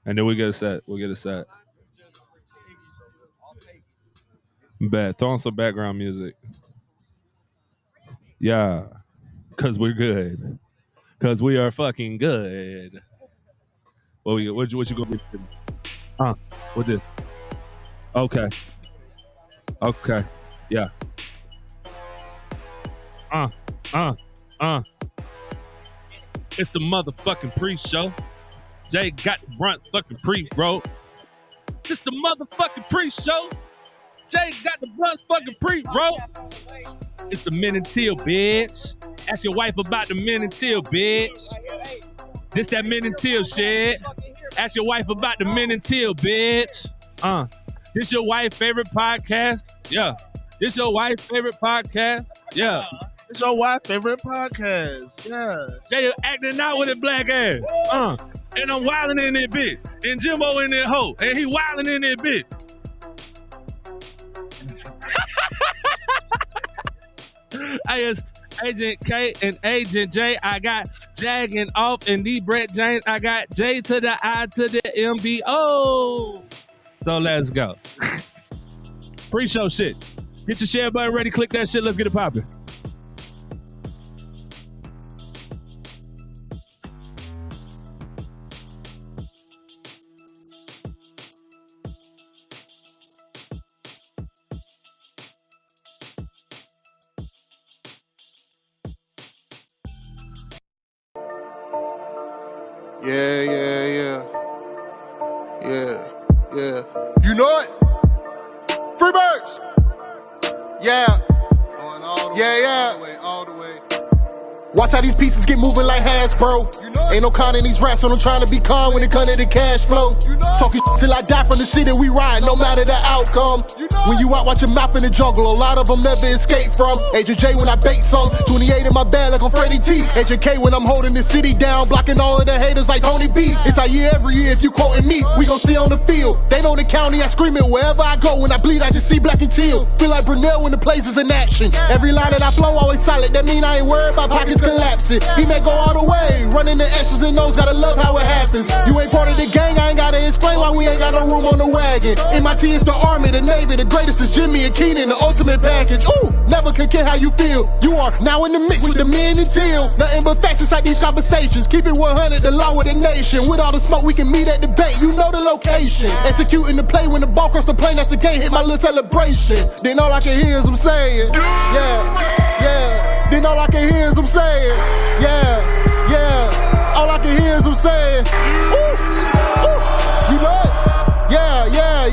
And then we get a set. We'll get a set. Bet. Throw on some background music. Yeah. Because we're good. Because we are fucking good. What you gonna be? What's this? Okay. Okay. Yeah. It's the motherfucking pre-show. Jay got the brunch fucking pre-roll. It's the motherfucking pre-show. Jay got the brunch fucking pre-roll. It's the men and Teal, bitch. Ask your wife about the men and Teal, bitch. This that men and Teal shit. Ask your wife about the men and Teal, bitch. This your wife's favorite podcast? Yeah. This your wife's favorite podcast? Yeah. It's your wife's favorite podcast. Yeah. Jay acting out with his black ass. And I'm wilding in that bitch. And Jimbo in that hoe. And he wilding in that bitch. Hey, it's Agent K and Agent J. I got Jaginoff and D. Brett James. I got J to the I to the MBO. So let's go. Pre-show shit. Get your share button ready. Click that shit. Let's get it popping. Yeah. You know it? Freebirds! Yeah. Going all the way, all the way. Watch how these pieces get moving like Hasbro. You know ain't no con in these raps, so I'm trying to be calm when it comes to the cash flow. You know talking till I die from the city we ride, no matter the outcome. You know when you out watch your mouth in the jungle, a lot of them never escape from. Agent J when I bait some, 28 in my bag like I'm Freddie T. Agent K when I'm holding the city down, blocking all of the haters like Tony B. It's our year every year, if you quoting me, we gon' see on the field. They know the county, I scream it wherever I go. When I bleed, I just see black and teal. Feel like Brunel when the plays is in action. Every line that I flow always solid, that mean I ain't worried about pockets collapsing. He may go all the way, running the S's and O's, gotta love how it happens. You ain't part of the gang, I ain't gotta explain why we ain't got no room on the wagon. MIT is the Army, the Navy, the greatest is Jimmy and Keenan, the ultimate package. Ooh, never can care how you feel. You are now in the mix with the men and Teal. Nothing but facts inside these conversations. Keep it 100, the law of the nation. With all the smoke, we can meet at the bank. You know the location. Executing the play when the ball cross the plane, that's the game. Hit my little celebration. Then all I can hear is them saying, yeah. Then all I can hear is them saying, yeah. All I can hear is them saying, ooh. You know it?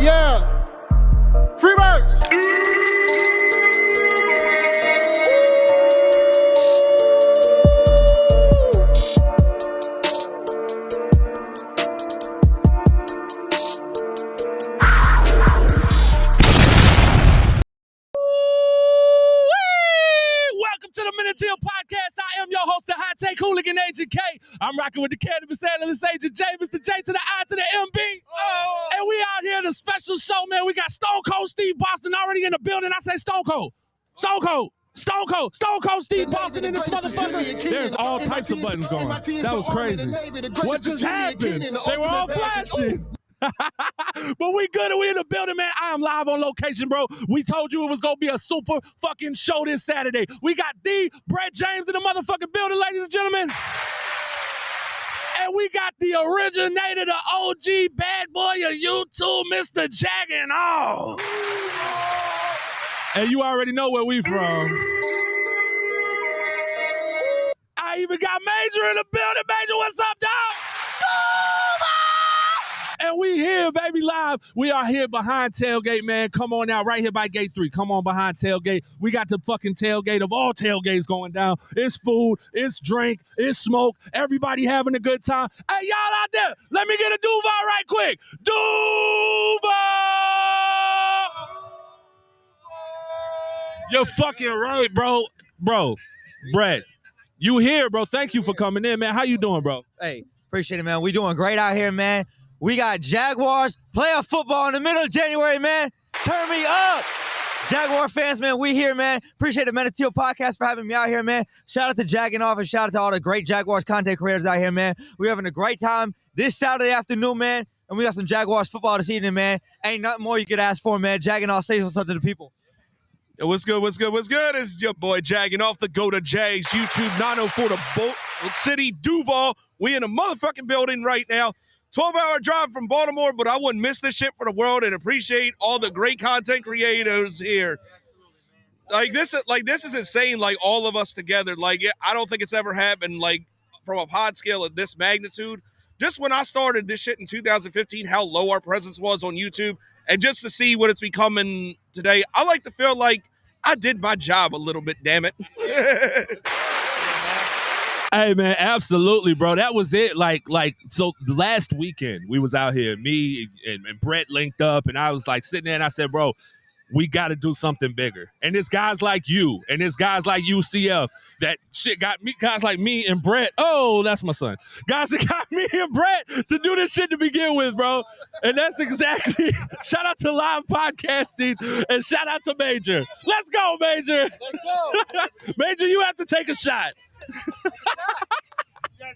Yeah. Freebirds. To the Minute Teal Podcast. I am your host, the High Take Hooligan Agent K. I'm rocking with the cannabis analyst Agent J, Mr. J to the I to the MB. Oh. And we out here in a special show, man. We got Stone Cold Steve Boston already in the building. I say Stone Cold Steve Boston in this motherfucker. There's all types of buttons going. That was crazy. What just happened? They were all flashing. But we good and we in the building, man. I am live on location, bro. We told you it was gonna be a super fucking show this Saturday. We got D. Brett James in the motherfucking building, ladies and gentlemen. And we got the originator, the OG bad boy of YouTube, Mr. Jaginoff. And you already know where we from. I even got Major in the building. Major, what's up, dog? And we here, baby, live. We are here behind Tailgate, man. Come on out, right here by Gate 3. Come on behind Tailgate. We got the fucking tailgate of all tailgates going down. It's food, it's drink, it's smoke. Everybody having a good time. Hey, y'all out there, let me get a Duval right quick. Duval! You're fucking right, bro. Bro, Brett, you here, bro. Thank you for coming in, man. How you doing, bro? Hey, appreciate it, man. We doing great out here, man. We got Jaguars playoff football in the middle of January, man. Turn me up. Jaguar fans, man, we here, man. Appreciate the Minute Teal Podcast for having me out here, man. Shout out to Jaginoff and shout out to all the great Jaguars content creators out here, man. We're having a great time this Saturday afternoon, man. and we got some Jaguars football this evening, man. Ain't nothing more you could ask for, man. Jaginoff, say what's up to the people. What's good? It's your boy Jaginoff, the Go to Jags, YouTube 904 to Bolt City, Duval. We in a motherfucking building right now. 12-hour drive from Baltimore, but I wouldn't miss this shit for the world and appreciate all the great content creators here. This is insane, like all of us together. Like, I don't think it's ever happened, like, from a pod scale of this magnitude. Just when I started this shit in 2015, how low our presence was on YouTube, and just to see what it's becoming today, I like to feel like I did my job a little bit, damn it. Hey, man, absolutely, bro. That was it. So last weekend, we was out here, me and Brett linked up, and I was like sitting there, and I said, bro, we got to do something bigger. And it's guys like you, and it's guys like UCF that shit got me, guys like me and Brett. Oh, that's my son. Guys that got me and Brett to do this shit to begin with, bro. And that's exactly, shout out to live podcasting, and shout out to Major. Let's go, Major. Let's go. Major, you have to take a shot.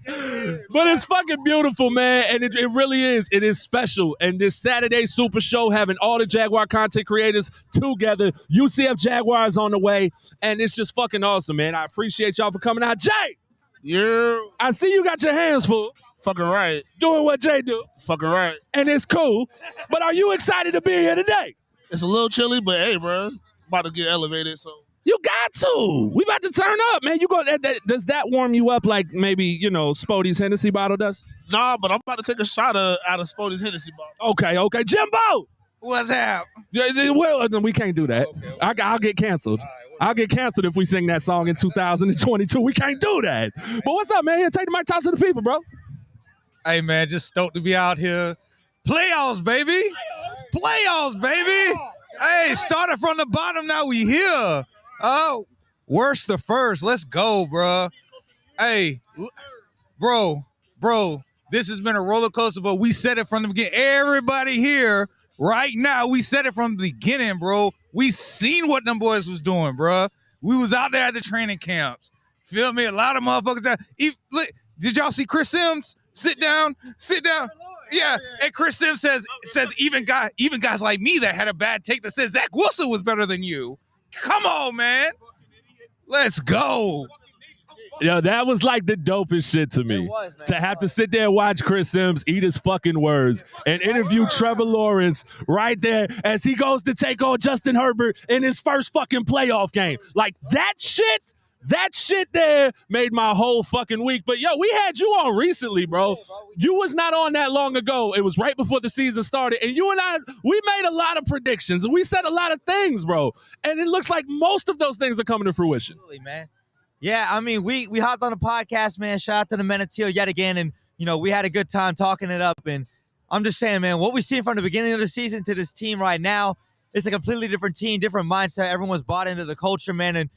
But it's fucking beautiful, man, and it really is. It is special. And this Saturday Super Show, having all the Jaguar content creators together, UCF Jaguar is on the way, and it's just fucking awesome, man. I appreciate y'all for coming out. Jay! Yeah. I see you got your hands full. Fucking right. Doing what Jay do. Fucking right. And it's cool. But are you excited to be here today? It's a little chilly, but hey, bro, about to get elevated, so. You got to. We about to turn up, man. You go. Does that warm you up like maybe, Spody's Hennessy bottle does? Nah, but I'm about to take a shot out of Spody's Hennessy bottle. Okay. Jimbo! What's up? Yeah, well, we can't do that. Okay. I'll get canceled. I'll get canceled if we sing that song in 2022. We can't do that. But what's up, man? Here, take the mic, talk to the people, bro. Hey, man, just stoked to be out here. Playoffs, baby. Playoffs, baby. Hey, started from the bottom, now we here. Oh, worst to first. Let's go, bro. Hey, bro, this has been a roller coaster, but we said it from the beginning. Everybody here right now, we said it from the beginning, bro. We seen what them boys was doing, bro. We was out there at the training camps. Feel me? A lot of motherfuckers. Did y'all see Chris Sims? Sit down. Yeah, and Chris Sims says even guys like me that had a bad take that says Zach Wilson was better than you. Come on, man. Let's go. Yo, that was like the dopest shit to me. To have to sit there and watch Chris Sims eat his fucking words and interview Trevor Lawrence right there as he goes to take on Justin Herbert in his first fucking playoff game. Like, that shit there made my whole fucking week. But, yo, we had you on recently, bro. You was not on that long ago. It was right before the season started. And you and I, we made a lot of predictions. And we said a lot of things, bro. And it looks like most of those things are coming to fruition. Absolutely, man. Yeah, I mean, we hopped on the podcast, man. Shout out to the men of Teal yet again. And, we had a good time talking it up. And I'm just saying, man, what we've seen from the beginning of the season to this team right now, it's a completely different team, different mindset. Everyone's bought into the culture, man. And,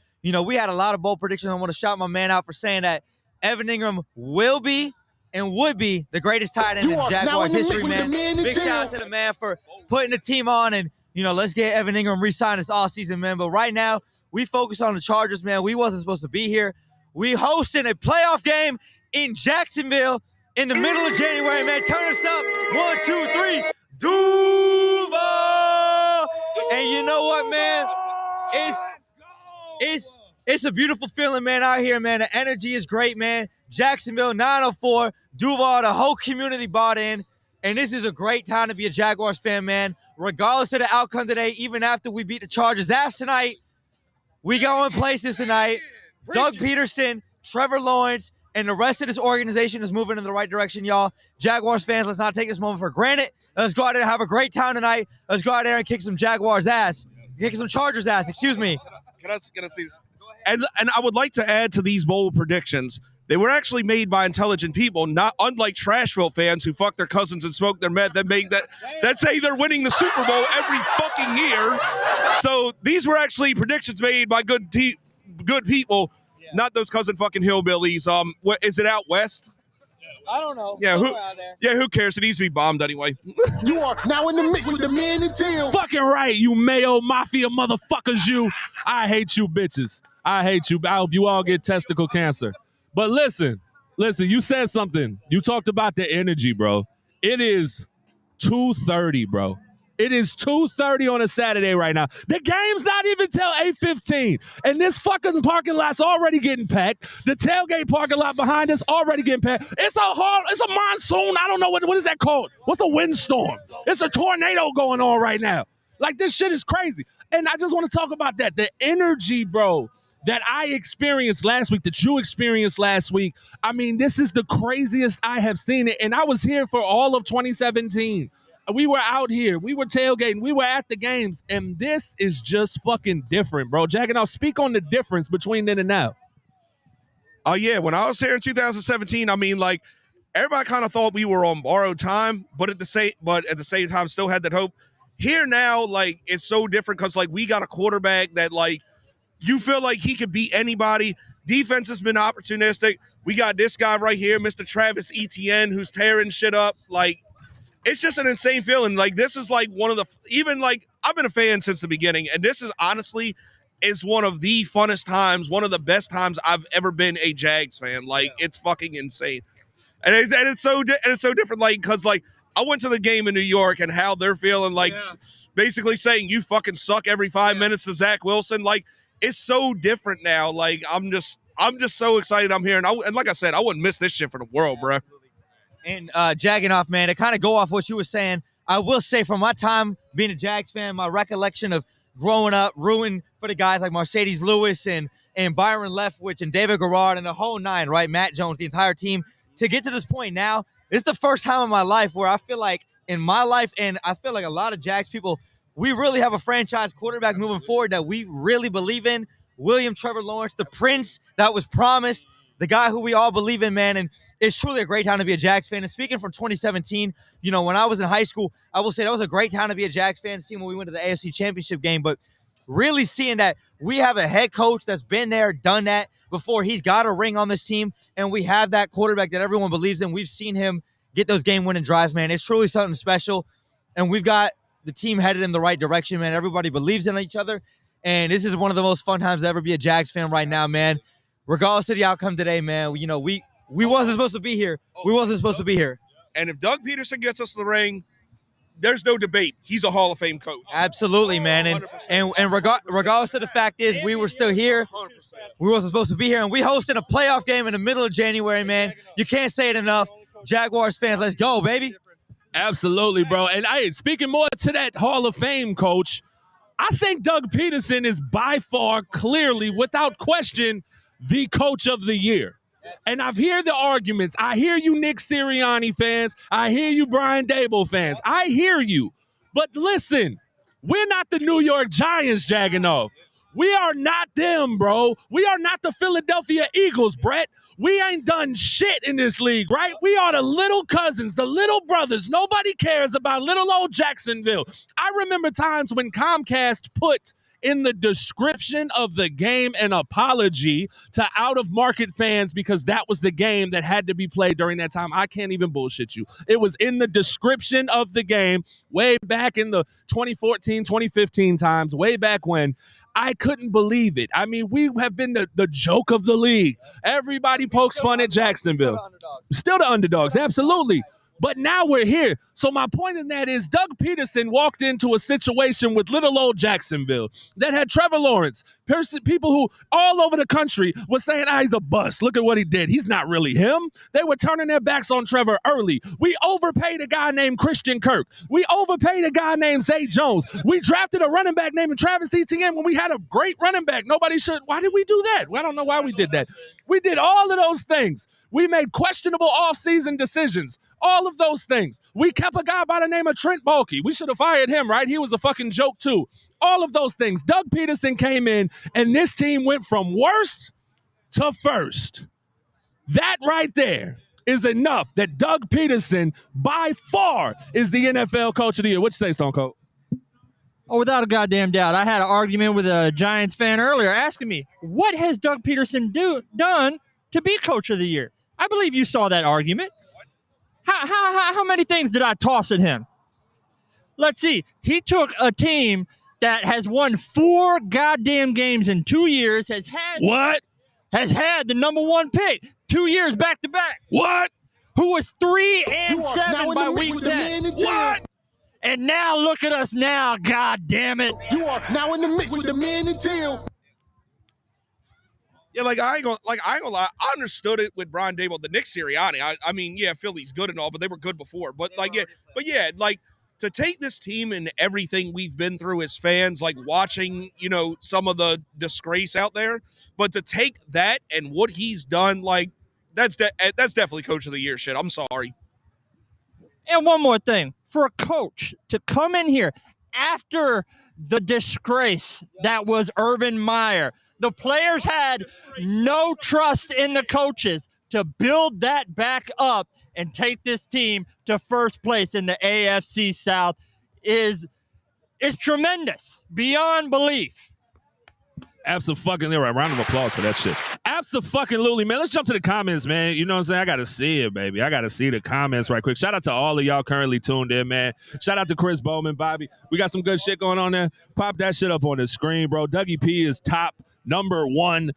we had a lot of bold predictions. I want to shout my man out for saying that Evan Ingram will be and would be the greatest tight end in Jaguars history, man. Big shout out to the man for putting the team on. And, let's get Evan Ingram re-signed this offseason, man. But right now, we focus on the Chargers, man. We wasn't supposed to be here. We hosted a playoff game in Jacksonville in the middle of January, man. Turn us up. 1, 2, 3. Duval! And you know what, man? It's a beautiful feeling, man, out here, man. The energy is great, man. Jacksonville, 904. Duval, the whole community bought in. And this is a great time to be a Jaguars fan, man. Regardless of the outcome today, even after we beat the Chargers ass tonight, we going places tonight. Doug Peterson, Trevor Lawrence, and the rest of this organization is moving in the right direction, y'all. Jaguars fans, let's not take this moment for granted. Let's go out there and have a great time tonight. Let's go out there and kick some Jaguars ass. Kick some Chargers ass, excuse me. Can I see this? And I would like to add to these bold predictions, they were actually made by intelligent people, not unlike Trashville fans who fuck their cousins and smoke their meth that say they're winning the Super Bowl every fucking year. So these were actually predictions made by good people, not those cousin fucking hillbillies. Is it out west? I don't know. Yeah, who cares? It needs to be bombed anyway. You are now in the mix with the men in Teal. Fucking right, you Mayo Mafia motherfuckers, you. I hate you bitches. I hate you. I hope you all get testicle cancer. But listen, you said something. You talked about the energy, bro. It is 2:30, bro. It is 2:30 on a Saturday right now. The game's not even till 8:15. And this fucking parking lot's already getting packed. The tailgate parking lot behind us already getting packed. It's a monsoon. I don't know what is that called? What's a windstorm? It's a tornado going on right now. Like, this shit is crazy. And I just want to talk about that. The energy, bro, that I experienced last week, that you experienced last week. I mean, this is the craziest I have seen it. And I was here for all of 2017. We were out here. We were tailgating. We were at the games. And this is just fucking different, bro. Jaginoff, speak on the difference between then and now. Oh, yeah. When I was here in 2017, I mean, like, everybody kind of thought we were on borrowed time, but at the same time still had that hope. Here now, like, it's so different because, like, we got a quarterback that, like, you feel like he could beat anybody. Defense has been opportunistic. We got this guy right here, Mr. Travis Etienne, who's tearing shit up. Like, it's just an insane feeling. Like, this is like one of the, even like, I've been a fan since the beginning, and this is honestly is one of the funnest times, one of the best times I've ever been a Jags fan. Like, it's fucking insane. And it's so different, like, because, like, I went to the game in New York and how they're feeling, like, basically saying you fucking suck every 5 minutes to Zach Wilson. Like, it's so different now. Like, I'm just so excited I'm here. And like I said, I wouldn't miss this shit for the world, bro. And Jaginoff, man, to kind of go off what you were saying, I will say from my time being a Jags fan, my recollection of growing up, rooting for the guys like Mercedes Lewis and Byron Leftwich and David Garrard and the whole nine, right? Matt Jones, the entire team. To get to this point now, it's the first time in my life where I feel like in my life, and I feel like a lot of Jags people, we really have a franchise quarterback moving forward that we really believe in. William Trevor Lawrence, the prince that was promised, the guy who we all believe in, man. And it's truly a great time to be a Jags fan. And speaking from 2017, you know, when I was in high school, I will say that was a great time to be a Jags fan, seeing when we went to the AFC Championship game. But really seeing that we have a head coach that's been there, done that before. He's got a ring on this team, and we have that quarterback that everyone believes in. We've seen him get those game-winning drives, man. It's truly something special, and we've got the team headed in the right direction, man. Everybody believes in each other, and this is one of the most fun times to ever be a Jags fan right now, man. Regardless of the outcome today, man, you know, we wasn't supposed to be here. We wasn't supposed to be here. And if Doug Peterson gets us the ring, there's no debate. He's a Hall of Fame coach. Absolutely, man. And regardless of the fact is, we were still here. 100%. We wasn't supposed to be here, and we hosted a playoff game in the middle of January, man. You can't say it enough. Jaguars fans, let's go, baby. Absolutely, bro. And hey, speaking more to that Hall of Fame coach, I think Doug Peterson is by far, clearly, without question, the coach of the year. And I've heard the arguments. I hear you Nick Sirianni fans. I hear you Brian Daboll fans. I hear you. But listen, we're not the New York Giants, Jaginoff. We are not them, bro. We are not the Philadelphia Eagles, Brett. We ain't done shit in this league, right? We are the little cousins, the little brothers. Nobody cares about little old Jacksonville. I remember times when Comcast put in the description of the game an apology to out-of-market fans because that was the game that had to be played during that time. I can't even bullshit you. It was in the description of the game way back in the 2014, 2015 times, way back when. I couldn't believe it. I mean, we have been the joke of the league. Everybody pokes fun at Jacksonville. Still the underdogs, absolutely. But now we're here. So my point in that is Doug Peterson walked into a situation with little old Jacksonville that had Trevor Lawrence, people who all over the country were saying, he's a bust. Look at what he did. He's not really him. They were turning their backs on Trevor early. We overpaid a guy named Christian Kirk. We overpaid a guy named Zay Jones. We drafted a running back named Travis Etienne when we had a great running back. Nobody should. Why did we do that? I don't know why we did that. We did all of those things. We made questionable offseason decisions. All of those things. We kept a guy by the name of Trent Baalke. We should have fired him, right? He was a fucking joke too. All of those things. Doug Peterson came in, and this team went from worst to first. That right there is enough that Doug Peterson, by far, is the NFL Coach of the Year. What you say, Stone Cold? Oh, without a goddamn doubt. I had an argument with a Giants fan earlier asking me, what has Doug Peterson done to be Coach of the Year? I believe you saw that argument. How many things did I toss at him? Let's see. He took a team that has won 4 goddamn games in 2 years, has had the number 1 pick 2 years back to back. What? Who was 3-7 by week 10. What? And now look at us now, God damn it. You are now in the mix with the man and Teal. Yeah, I ain't gonna lie. I understood it with Brian Daboll, the Nick Sirianni. I mean, yeah, Philly's good and all, but they were good before. But to take this team and everything we've been through as fans, watching, some of the disgrace out there, but to take that and what he's done, that's definitely Coach of the Year shit. I'm sorry. And one more thing, for a coach to come in here after the disgrace that was Urban Meyer, the players had no trust in the coaches to build that back up and take this team to first place in the AFC South is tremendous, beyond belief. Absolutely. A round of applause for that shit. Absolutely, man. Let's jump to the comments, man. You know what I'm saying? I got to see it, baby. I got to see the comments right quick. Shout out to all of y'all currently tuned in, man. Shout out to Chris Bowman, Bobby. We got some good shit going on there. Pop that shit up on the screen, bro. Dougie P is top #1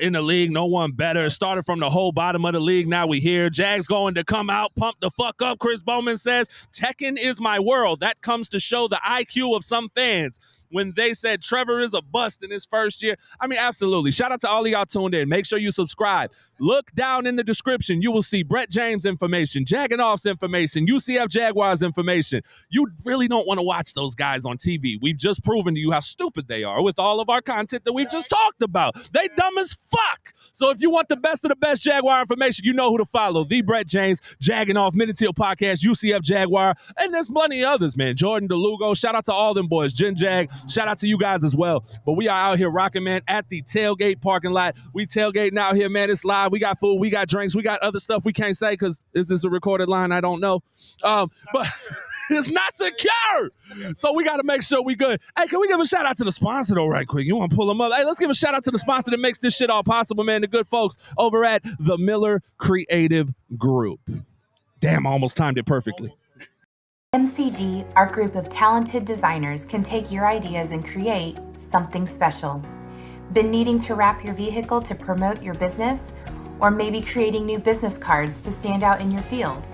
in the league. No one better. Started from the whole bottom of the league. Now we here. Jags going to come out. Pump the fuck up. Chris Bowman says, Tekken is my world. That comes to show the IQ of some fans. When they said Trevor is a bust in his first year. I mean, absolutely. Shout out to all of y'all tuned in. Make sure you subscribe. Look down in the description. You will see Brett James information, Jaginoff's information, UCF Jaguars information. You really don't want to watch those guys on TV. We've just proven to you how stupid they are with all of our content that we've just talked about. They dumb as fuck. So if you want the best of the best Jaguar information, you know who to follow. The Brett James, Jaginoff, Teal Podcast, UCF Jaguar, and there's plenty of others, man. Jordan DeLugo. Shout out to all them boys. Jen Jag. Shout out to you guys as well. But we are out here rocking, man, at the Tailgate parking lot. We tailgating out here, man. It's live. We got food. We got drinks. We got other stuff we can't say because is this a recorded line? I don't know. But it's not secure. So we got to make sure we good. Hey, can we give a shout out to the sponsor, though, right quick? You want to pull them up? Hey, let's give a shout out to the sponsor that makes this shit all possible, man. The good folks over at the Miller Creative Group. Damn, I almost timed it perfectly. MCG, our group of talented designers, can take your ideas and create something special. Been needing to wrap your vehicle to promote your business? Or maybe creating new business cards to stand out in your field?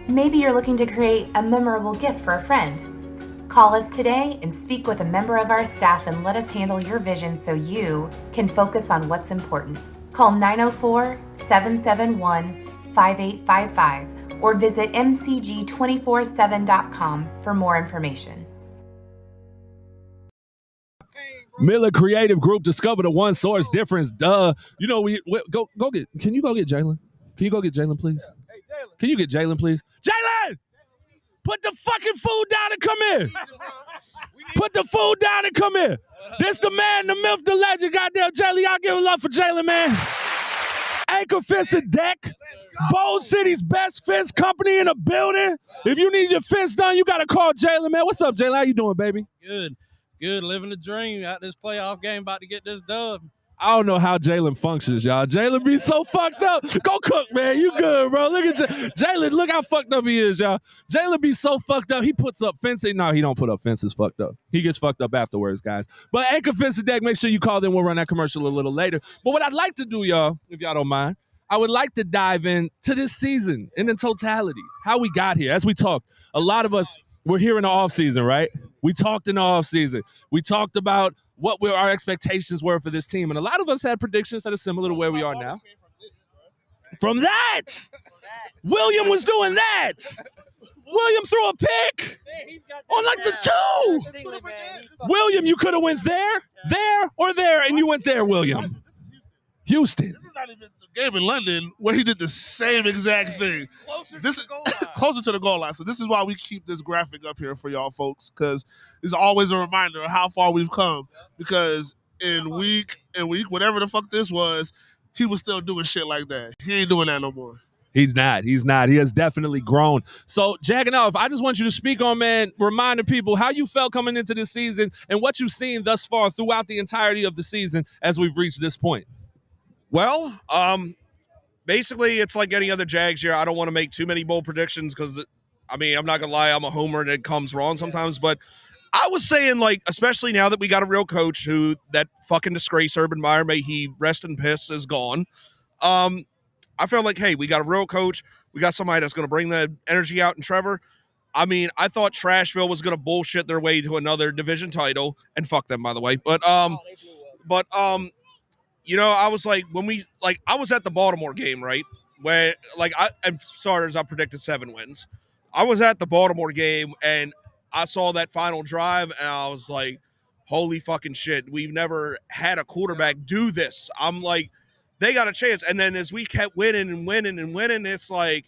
Maybe you're looking to create a memorable gift for a friend. Call us today and speak with a member of our staff and let us handle your vision so you can focus on what's important. Call 904-771-5855 or visit mcg247.com for more information. Miller Creative Group, discover the one source difference. Duh. You know, we go get. Can you go get Jalen? Can you go get Jalen, please? Hey, Jalen. Can you get Jalen, please? Jalen, put the fucking food down and come here. Put the food down and come here. This the man, the myth, the legend. Goddamn Jalen, y'all give a love for Jalen, man. Anchor Fence and Deck, Bold City's best fence company in the building. If you need your fence done, you got to call Jalen, man. What's up, Jalen? How you doing, baby? Good, living the dream out this playoff game, about to get this dub. I don't know how Jalen functions, y'all. Jalen be so fucked up. Go cook, man. You good, bro. Look at Jalen. Look how fucked up he is, y'all. Jalen be so fucked up. He puts up fences. No, he don't put up fences fucked up. He gets fucked up afterwards, guys. But Anchor Fence and Deck, make sure you call them. We'll run that commercial a little later. But what I'd like to do, y'all, if y'all don't mind, I would like to dive into this season in the totality, how we got here. As we talked, a lot of us were here in the offseason, right? We talked in the offseason. We talked about what our expectations were for this team. And a lot of us had predictions that are similar to where we are now. From that! William was doing that! William threw a pick on like the two! William, you could have went there, or there, and you went there, William. Houston. This is not even the game in London where he did the same exact thing. Closer to the goal line. So this is why we keep this graphic up here for y'all folks, because it's always a reminder of how far we've come. Because in week, whatever the fuck this was, he was still doing shit like that. He ain't doing that no more. He's not. He has definitely grown. So, Jaginoff, I just want you to speak on, man, reminding people how you felt coming into this season and what you've seen thus far throughout the entirety of the season as we've reached this point. Well, basically, it's like any other Jags year. I don't want to make too many bold predictions because, I mean, I'm not going to lie, I'm a homer and it comes wrong sometimes. But I was saying, like, especially now that we got a real coach who that fucking disgrace, Urban Meyer, may he rest in piss, is gone. I felt like, hey, we got a real coach. We got somebody that's going to bring the energy out in Trevor. I mean, I thought Trashville was going to bullshit their way to another division title, and fuck them, by the way. But you know, I was like, I was at the Baltimore game, right? Where, and starters, I predicted 7 wins. I was at the Baltimore game, and I saw that final drive, and I was like, holy fucking shit. We've never had a quarterback do this. I'm like, they got a chance. And then as we kept winning and winning and winning, it's like,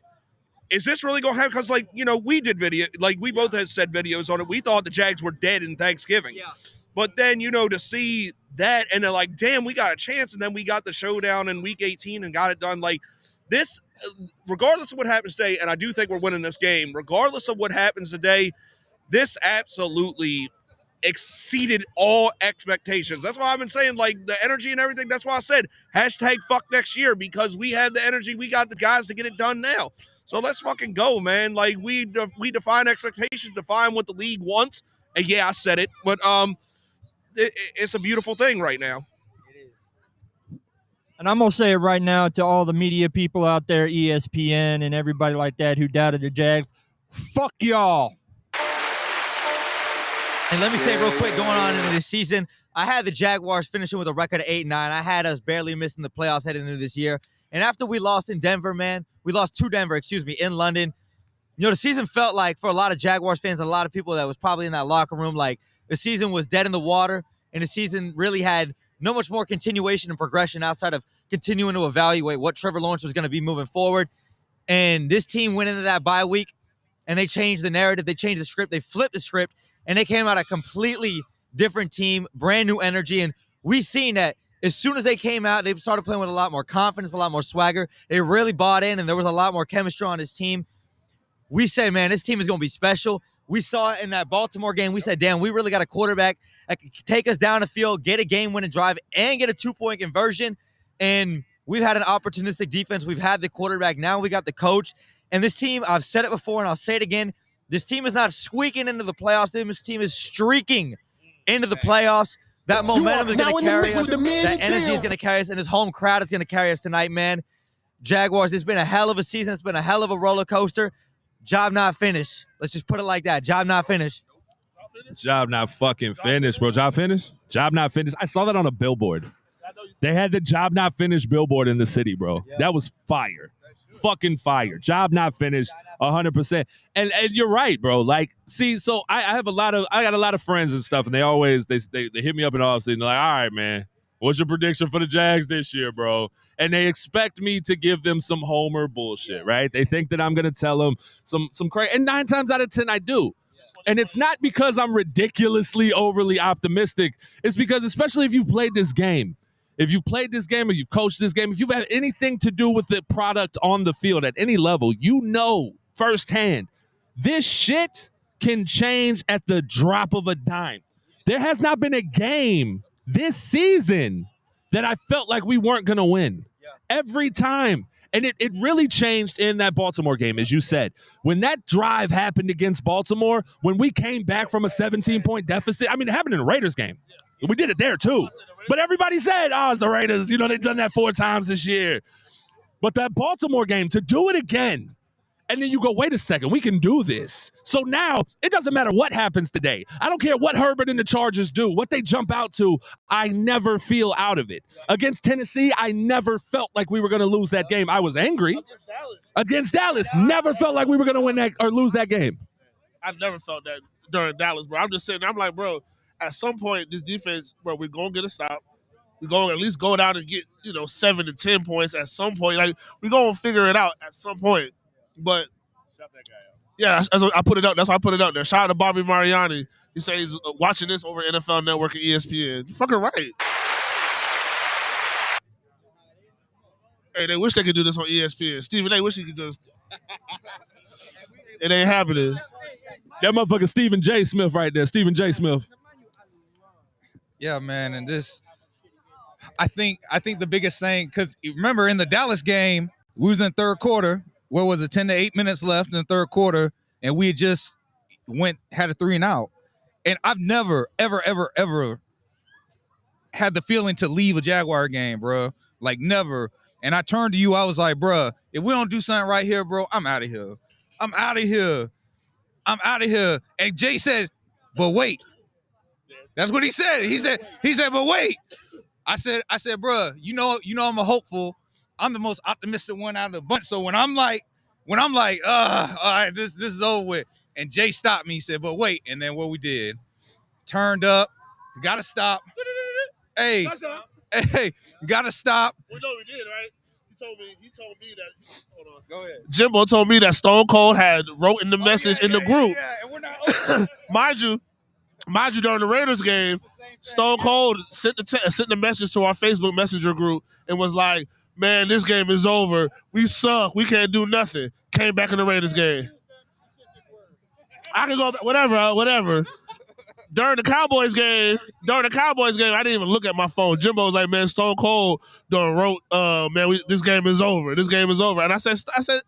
is this really going to happen? Because, like, you know, we did video, like, we both had said videos on it. We thought the Jags were dead in Thanksgiving. Yeah. But then, you know, to see that and they're like, damn, we got a chance. And then we got the showdown in week 18 and got it done. Like, this, regardless of what happens today, and I do think we're winning this game, regardless of what happens today, this absolutely exceeded all expectations. That's why I've been saying, like, the energy and everything. That's why I said hashtag fuck next year, because we had the energy. We got the guys to get it done now. So let's fucking go, man. Like, we define expectations, define what the league wants. And yeah, I said it, but it's a beautiful thing right now. And I'm going to say it right now to all the media people out there, ESPN and everybody like that who doubted the Jags. Fuck y'all. And let me say real quick, going on into this season, I had the Jaguars finishing with a record of 8-9. I had us barely missing the playoffs heading into this year. And after we lost in Denver, man, we lost to Denver, in London. You know, the season felt like, for a lot of Jaguars fans and a lot of people that was probably in that locker room, like the season was dead in the water, and the season really had no much more continuation and progression outside of continuing to evaluate what Trevor Lawrence was going to be moving forward. And this team went into that bye week, and they changed the narrative. They changed the script. They flipped the script, and they came out a completely different team, brand new energy. And we seen that as soon as they came out, they started playing with a lot more confidence, a lot more swagger. They really bought in, and there was a lot more chemistry on this team. We say, man, this team is going to be special. We saw it in that Baltimore game. We said, damn, we really got a quarterback that can take us down the field, get a game-winning drive, and get a 2-point conversion. And we've had an opportunistic defense. We've had the quarterback. Now we got the coach. And this team, I've said it before, and I'll say it again, this team is not squeaking into the playoffs. This team is streaking into the playoffs. That momentum is going to carry us. That energy is going to carry us, and this home crowd is going to carry us tonight, man. Jaguars, it's been a hell of a season. It's been a hell of a roller coaster. Job not finished. Let's just put it like that. Job not finished. Job not fucking finished, bro. Job finished? Job not finished. I saw that on a billboard. They had the job not finished billboard in the city, bro. That was fire. Fucking fire. Job not finished 100%. And you're right, bro. Like, see, so I got a lot of friends and stuff, and they always they hit me up in the offseason. They're like, all right, man, what's your prediction for the Jags this year, bro? And they expect me to give them some homer bullshit, right? They think that I'm going to tell them some crazy. And 9 times out of 10, I do. And it's not because I'm ridiculously overly optimistic. It's because, especially if you've played this game, or you've coached this game, if you've had anything to do with the product on the field at any level, you know firsthand, this shit can change at the drop of a dime. There has not been a game this season that I felt like we weren't going to win. Every time. And it really changed in that Baltimore game, as you said. When that drive happened against Baltimore, when we came back from a 17-point deficit, I mean, it happened in the Raiders game. We did it there, too. But everybody said, oh, it's the Raiders. You know, they've done that 4 times this year. But that Baltimore game, to do it again, and then you go, wait a second, we can do this. So now, it doesn't matter what happens today. I don't care what Herbert and the Chargers do. What they jump out to, I never feel out of it. Against Tennessee, I never felt like we were going to lose that game. I was angry. Against Dallas, never felt like we were going to win that or lose that game. I never felt that during Dallas, bro. I'm just sitting there, I'm like, bro, at some point, this defense, bro, we're going to get a stop. We're going to at least go down and get, 7 to 10 points at some point. Like, we're going to figure it out at some point. But shut that guy out. Yeah, that's what I put it out. That's why I put it out there. Shout out to Bobby Mariani. He says he's watching this over NFL Network and ESPN. You're fucking right. Hey, they wish they could do this on ESPN. Stephen, they wish he could just. It ain't happening. That motherfucker Stephen J. Smith right there. Stephen J. Smith. Yeah, man, and this, I think the biggest thing, because remember in the Dallas game, we was in third quarter. What was it, 10 to 8 minutes left in the third quarter, and we just had a 3 and out. And I've never, ever, ever, ever had the feeling to leave a Jaguar game, bro. Like, never. And I turned to you, I was like, bro, if we don't do something right here, bro, I'm out of here. I'm out of here. I'm out of here. And Jay said, but wait. That's what he said. He said, but wait. I said, bruh, you know I'm a hopeful. I'm the most optimistic one out of the bunch. So when I'm like, all right, this is over with. And Jay stopped me. He said, but wait. And then what we did, turned up, gotta stop. Hey, gotta stop. We know we did, right? He told me that. Hold on. Go ahead. Jimbo told me that Stone Cold had wrote in the message in the group. Yeah, and we're not Mind you, during the Raiders game, Stone Cold sent the message to our Facebook Messenger group and was like, man, this game is over. We suck. We can't do nothing. Came back in the Raiders game. I can go back, whatever. During the Cowboys game, I didn't even look at my phone. Jimbo was like, man, Stone Cold done wrote, man, this game is over. This game is over. And I said,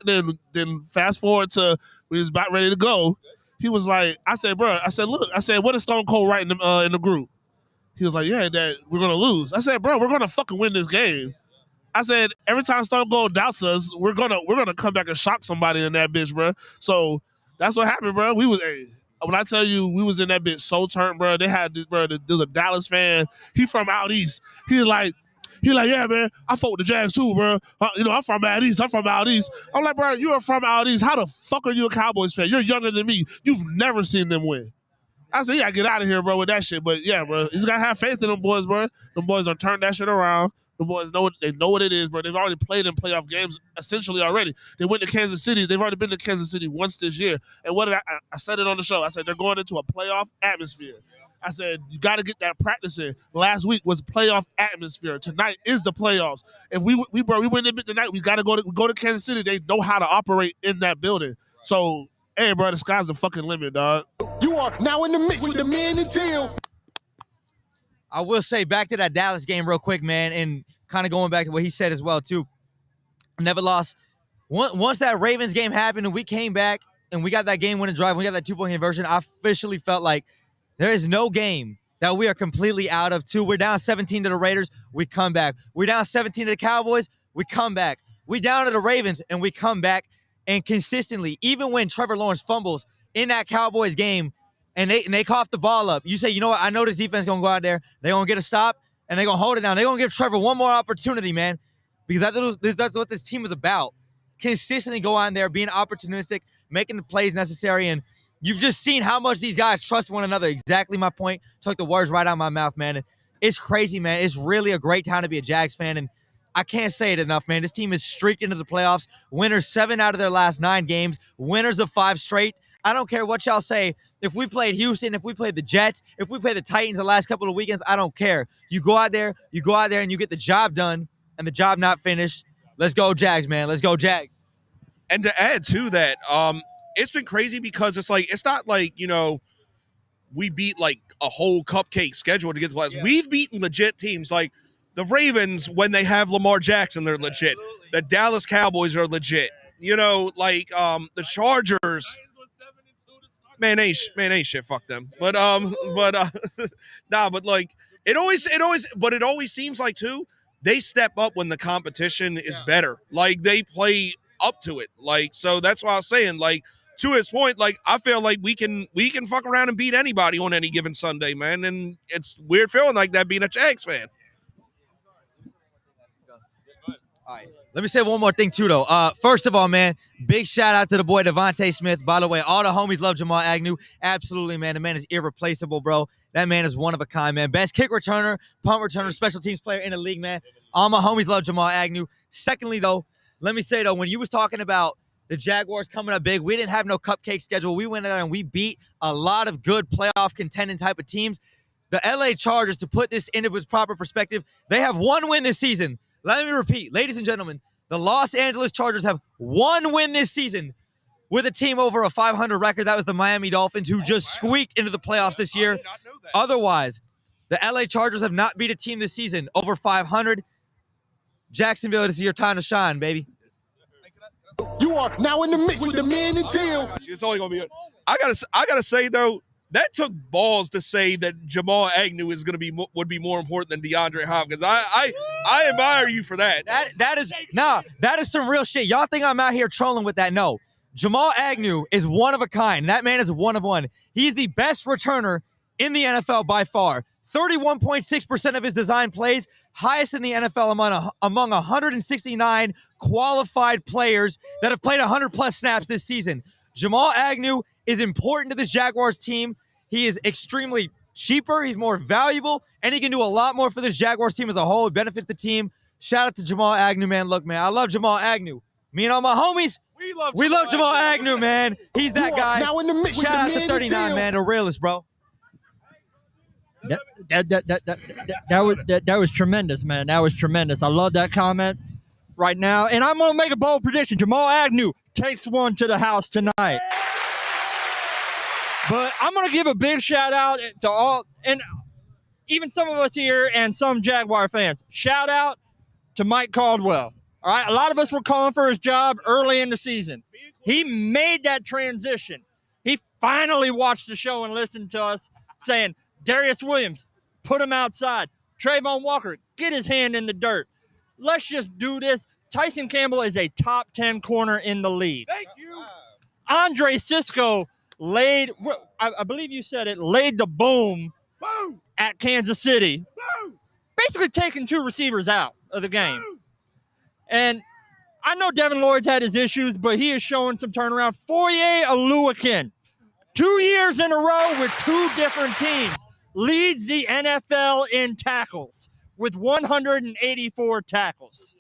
then fast forward to we was about ready to go. He was like, I said, bro, what did Stone Cold write in the group? He was like, yeah, that we're going to lose. I said, bro, we're going to fucking win this game. I said, every time Stone Cold doubts us, we're gonna come back and shock somebody in that bitch, bro. So that's what happened, bro. When I tell you we was in that bitch so turned, bro, they had this, bro, there's a Dallas fan. He from out east. He like, yeah, man, I fuck with the Jags too, bro. I'm from out east. I'm like, bro, you are from out east. How the fuck are you a Cowboys fan? You're younger than me. You've never seen them win. I said, yeah, get out of here, bro, with that shit. But yeah, bro, you just gotta have faith in them boys, bro. Them boys done turned that shit around. The boys know what it is, bro. They've already played in playoff games essentially already. They went to Kansas City. They've already been to Kansas City once this year. And what did I said it on the show. I said they're going into a playoff atmosphere. I said you got to get that practice in. Last week was playoff atmosphere. Tonight is the playoffs. If we win the bit tonight, we got to go to Kansas City. They know how to operate in that building. So, hey, bro, the sky's the fucking limit, dog. You are now in the mix with the man and Teal. I will say back to that Dallas game real quick, man, and kind of going back to what he said as well, too. Never lost. Once that Ravens game happened and we came back and we got that game-winning drive, we got that 2-point conversion, I officially felt like there is no game that we are completely out of. We're down 17 to the Raiders, we come back. We're down 17 to the Cowboys, we come back. We down to the Ravens, and we come back. And consistently, even when Trevor Lawrence fumbles in that Cowboys game, and they cough the ball up, you say, you know what, I know this defense is going to go out there, they're going to get a stop, and they're going to hold it down. They're going to give Trevor one more opportunity, man, because that's what this team is about. Consistently go on there, being opportunistic, making the plays necessary, and you've just seen how much these guys trust one another. Exactly my point. Took the words right out of my mouth, man. And it's crazy, man. It's really a great time to be a Jags fan, and I can't say it enough, man. This team is streaked into the playoffs. Winners 7 out of their last 9 games. Winners of 5 straight. I don't care what y'all say. If we played Houston, if we played the Jets, if we played the Titans the last couple of weekends, I don't care. You go out there and you get the job done and the job not finished. Let's go Jags, man. Let's go Jags. And to add to that, it's been crazy because it's not like, we beat like a whole cupcake schedule to get to the playoffs. Yeah. We've beaten legit teams like the Ravens when they have Lamar Jackson, they're legit. The Dallas Cowboys are legit. The Chargers. Man, ain't shit. Fuck them. But it always seems like too, they step up when the competition is better. Like they play up to it. Like, so that's why I was saying, like, to his point, like, I feel like we can fuck around and beat anybody on any given Sunday, man. And it's weird feeling like that being a Jags fan. All right. Let me say one more thing, too, though. First of all, man, big shout-out to the boy Devontae Smith. By the way, all the homies love Jamal Agnew. Absolutely, man. The man is irreplaceable, bro. That man is one of a kind, man. Best kick returner, punt returner, special teams player in the league, man. All my homies love Jamal Agnew. Secondly, though, let me say, though, when you was talking about the Jaguars coming up big, we didn't have no cupcake schedule. We went out and we beat a lot of good playoff contending type of teams. The LA Chargers, to put this into its proper perspective, they have 1 win this season. Let me repeat, ladies and gentlemen, the Los Angeles Chargers have 1 win this season with a team over a 500 record. That was the Miami Dolphins, who just squeaked into the playoffs this year. Otherwise, the LA Chargers have not beat a team this season over 500. Jacksonville, this is your time to shine, baby. You are now in the mix with the man and Teal. It's only gonna be good. I gotta say though, that took balls to say that Jamal Agnew would be more important than DeAndre Hopkins. I admire you for that. That is some real shit. Y'all think I'm out here trolling with that? No. Jamal Agnew is one of a kind. That man is one of one. He's the best returner in the NFL by far. 31.6% of his design plays, highest in the NFL among 169 qualified players that have played 100-plus snaps this season. Jamal Agnew is important to this Jaguars team. He is extremely cheaper. He's more valuable, and he can do a lot more for this Jaguars team as a whole. It benefits the team. Shout out to Jamal Agnew, man. Look, man, I love Jamal Agnew. Me and all my homies, we love Jamal Agnew, man. He's that guy. Now in the mix with Shout out the to man, 39, Teal. man. The realest, bro. That was tremendous, man. That was tremendous. I love that comment right now. And I'm going to make a bold prediction. Jamal Agnew takes one to the house tonight. But I'm going to give a big shout out to all, and even some of us here and some Jaguar fans. Shout out to Mike Caldwell. All right, a lot of us were calling for his job early in the season. He made that transition. He finally watched the show and listened to us saying, Darius Williams, put him outside. Trayvon Walker, get his hand in the dirt. Let's just do this. Tyson Campbell is a top 10 corner in the league. Thank you. Andre Sisco laid, I believe you said it, laid the boom at Kansas City. Basically taking two receivers out of the game. And I know Devin Lloyd's had his issues, but he is showing some turnaround. Foye Oluwakin, 2 years in a row with two different teams, leads the NFL in tackles with 184 tackles.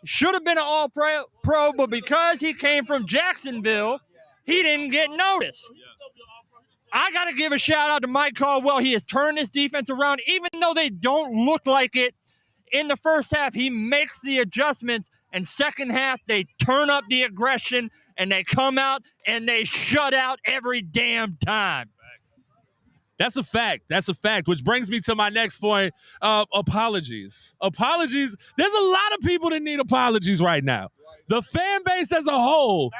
Should have been an all-pro, but because he came from Jacksonville, he didn't get noticed. I got to give a shout-out to Mike Caldwell. He has turned this defense around, even though they don't look like it. In the first half, he makes the adjustments, and second half, they turn up the aggression, and they come out, and they shut out every damn time. That's a fact. That's a fact, which brings me to my next point. Apologies. Apologies. There's a lot of people that need apologies right now. The fan base as a whole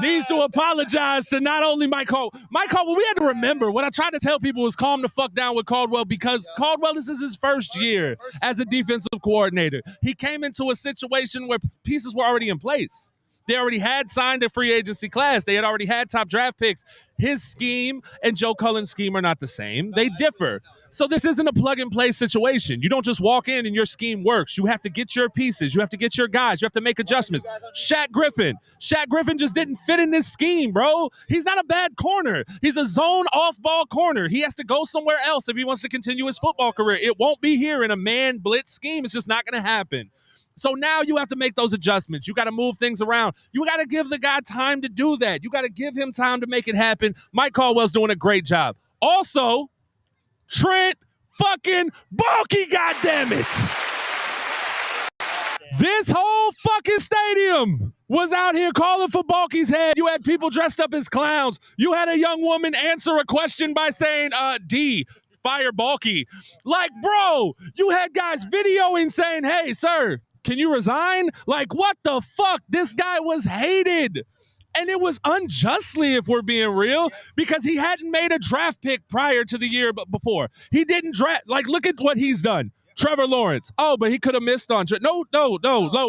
needs to apologize to not only Mike Caldwell. Mike Caldwell, we had to remember, what I tried to tell people was calm the fuck down with Caldwell, because Caldwell, this is his first year as a defensive coordinator. He came into a situation where pieces were already in place. They already had signed a free agency class. They had already had top draft picks. His scheme and Joe Cullen's scheme are not the same. They differ. So this isn't a plug-and-play situation. You don't just walk in and your scheme works. You have to get your pieces. You have to get your guys. You have to make adjustments. Shaq Griffin just didn't fit in this scheme, bro. He's not a bad corner. He's a zone off-ball corner. He has to go somewhere else if he wants to continue his football career. It won't be here in a man blitz scheme. It's just not going to happen. So now you have to make those adjustments. You got to move things around. You got to give the guy time to do that. You got to give him time to make it happen. Mike Caldwell's doing a great job. Also, Trent fucking Baalke, goddammit. This whole fucking stadium was out here calling for Baalke's head. You had people dressed up as clowns. You had a young woman answer a question by saying, D, fire Baalke. Like, bro, you had guys videoing saying, hey, sir, can you resign? Like, what the fuck? This guy was hated. And it was unjustly, if we're being real, because he hadn't made a draft pick prior to the year before. He didn't draft. Like, look at what he's done. Trevor Lawrence. Oh, but he could have missed on No.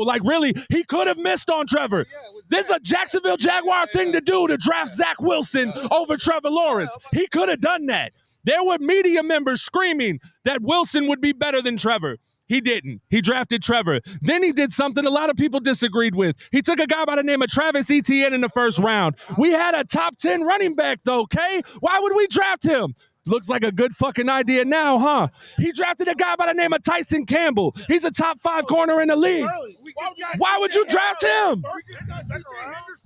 Like, really, he could have missed on Trevor. This is a Jacksonville Jaguar thing to do, to draft Zach Wilson over Trevor Lawrence. He could have done that. There were media members screaming that Wilson would be better than Trevor. He didn't. He drafted Trevor. Then he did something a lot of people disagreed with. He took a guy by the name of Travis Etienne in the first round. We had a top 10 running back, though, okay? Why would we draft him? Looks like a good fucking idea now, huh? He drafted a guy by the name of Tyson Campbell. He's a top 5 corner in the league. Why would you draft him?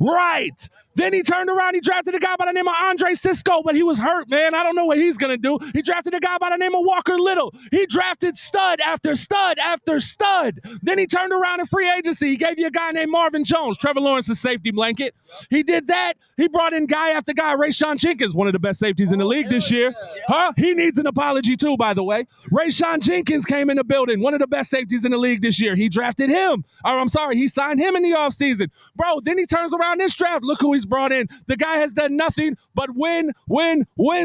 Right. Then he turned around, he drafted a guy by the name of Andre Sisco, but he was hurt, man. I don't know what he's going to do. He drafted a guy by the name of Walker Little. He drafted stud after stud after stud. Then he turned around in free agency. He gave you a guy named Marvin Jones, Trevor Lawrence's safety blanket. He did that. He brought in guy after guy. Rayshawn Jenkins, one of the best safeties in the league this year. Huh? He needs an apology too, by the way. Rayshawn Jenkins came in the building, one of the best safeties in the league this year. He drafted him. He signed him in the offseason. Bro, then he turns around this draft. Look who he's brought in. The guy has done nothing but win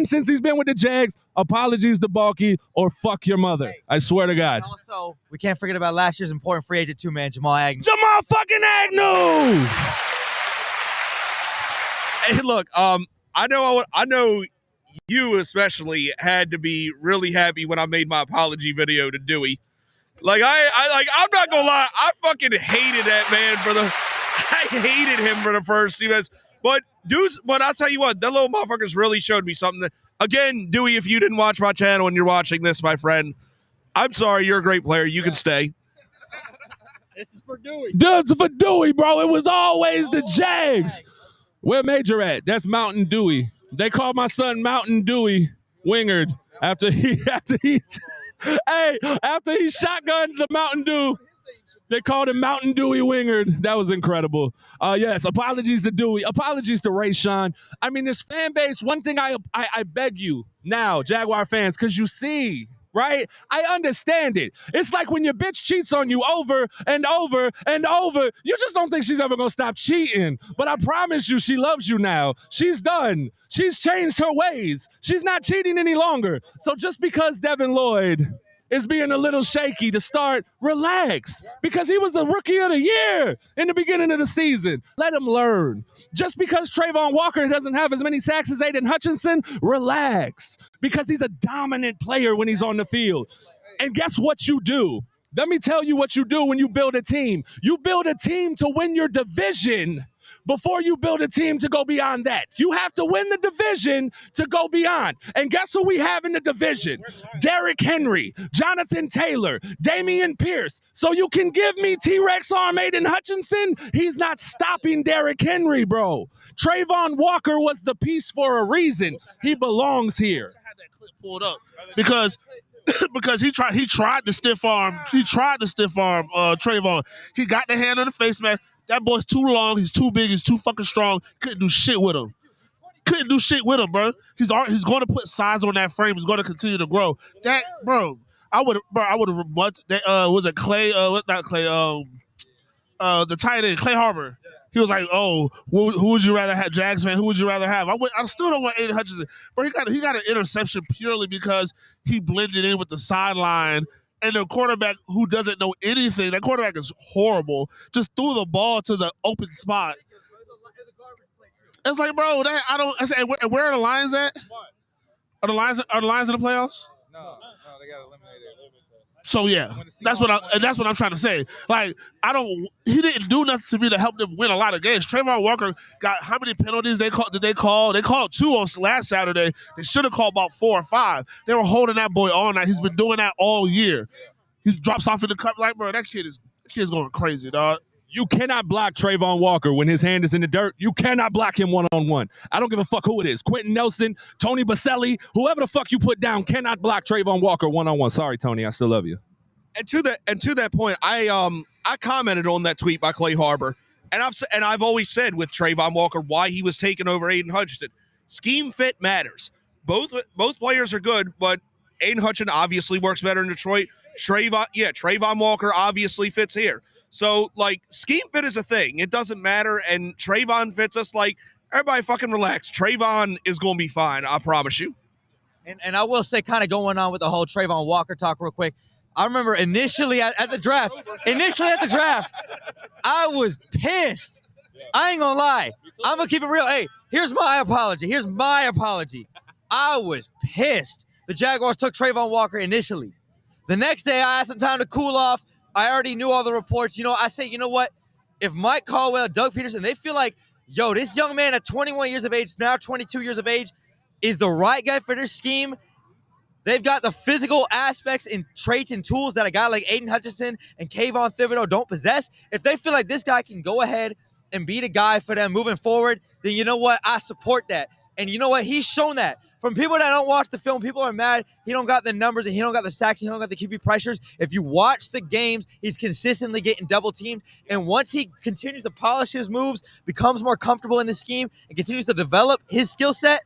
since he's been with the Jags. Apologies to Baalke or fuck your mother. I swear to God. Also, we can't forget about last year's important free agent too, man, Jamal Agnew. Jamal fucking Agnew! Hey, look, I know you especially had to be really happy when I made my apology video to Dewey. Like I'm not gonna lie, I fucking hated that man I hated him for the first 2 minutes. But I'll tell you what, that little motherfuckers really showed me something. Again, Dewey, if you didn't watch my channel and you're watching this, my friend, I'm sorry, you're a great player. You can stay. This is for Dewey. This is for Dewey, bro. It was always the Jags. Where Major at? That's Mountain Dewey. They call my son Mountain Dewey Wingard after he shotgunned the Mountain Dew. They called him Mountain Dewey Wingard. That was incredible. Yes, apologies to Dewey. Apologies to Rayshawn. I mean, this fan base, one thing I beg you now, Jaguar fans, because you see, right? I understand it. It's like when your bitch cheats on you over and over and over, you just don't think she's ever going to stop cheating. But I promise you, she loves you now. She's done. She's changed her ways. She's not cheating any longer. So just because Devin Lloyd is being a little shaky to start, relax, because he was the rookie of the year in the beginning of the season. Let him learn. Just because Trayvon Walker doesn't have as many sacks as Aiden Hutchinson, relax, because he's a dominant player when he's on the field. And guess what you do? Let me tell you what you do when you build a team. You build a team to win your division before you build a team to go beyond that. You have to win the division to go beyond. And guess who we have in the division? Derrick Henry, Jonathan Taylor, Damian Pierce. So you can give me T-Rex arm Aiden Hutchinson. He's not stopping Derrick Henry, bro. Trayvon Walker was the piece for a reason. He belongs here. I had that clip pulled up because he tried to stiff arm Trayvon. He got the hand on the face mask. That boy's too long. He's too big. He's too fucking strong. Couldn't do shit with him. Bro. He's going to put size on that frame. He's going to continue to grow. That, bro. I would have much. Was it Clay? Not Clay. The tight end, Clay Harbor. He was like, "Oh, who would you rather have, Jags fan? Who would you rather have?" I still don't want Aiden Hutchinson, bro. He got an interception purely because he blended in with the sideline. And the quarterback who doesn't know anything, that quarterback is horrible, just threw the ball to the open spot. It's like, bro, where are the Lions at? Are the Lions in the playoffs? No, they got eliminated. So yeah, that's what I'm trying to say. Like, he didn't do nothing to me to help them win a lot of games. Trayvon Walker got how many penalties did they call? They called 2 on last Saturday. They should have called about 4 or 5. They were holding that boy all night. He's been doing that all year. He drops off in the cup like, bro, that kid's going crazy, dog. You cannot block Trayvon Walker when his hand is in the dirt. You cannot block him one-on-one. I don't give a fuck who it is. Quentin Nelson, Tony Baselli, whoever the fuck you put down cannot block Trayvon Walker one-on-one. Sorry, Tony, I still love you. And to that point, I commented on that tweet by Clay Harbor, and I've always said with Trayvon Walker why he was taking over Aiden Hutchinson. Scheme fit matters. Both players are good, but Aiden Hutchinson obviously works better in Detroit. Trayvon Walker obviously fits here. So, like, scheme fit is a thing. It doesn't matter, and Trayvon fits us. Like, everybody fucking relax. Trayvon is going to be fine, I promise you. And I will say, kind of going on with the whole Trayvon Walker talk real quick, I remember initially at the draft, I was pissed. I ain't going to lie. I'm going to keep it real. Hey, here's my apology. I was pissed. The Jaguars took Trayvon Walker initially. The next day, I had some time to cool off. I already knew all the reports. I say, you know what? If Mike Caldwell, Doug Peterson, they feel like, yo, this young man at 21 years of age, now 22 years of age, is the right guy for this scheme. They've got the physical aspects and traits and tools that a guy like Aiden Hutchinson and Kayvon Thibodeau don't possess. If they feel like this guy can go ahead and be the guy for them moving forward, then you know what? I support that. And you know what? He's shown that. From people that don't watch the film, people are mad he don't got the numbers and he don't got the sacks and he don't got the QB pressures. If you watch the games, he's consistently getting double teamed. And once he continues to polish his moves, becomes more comfortable in the scheme, and continues to develop his skill set,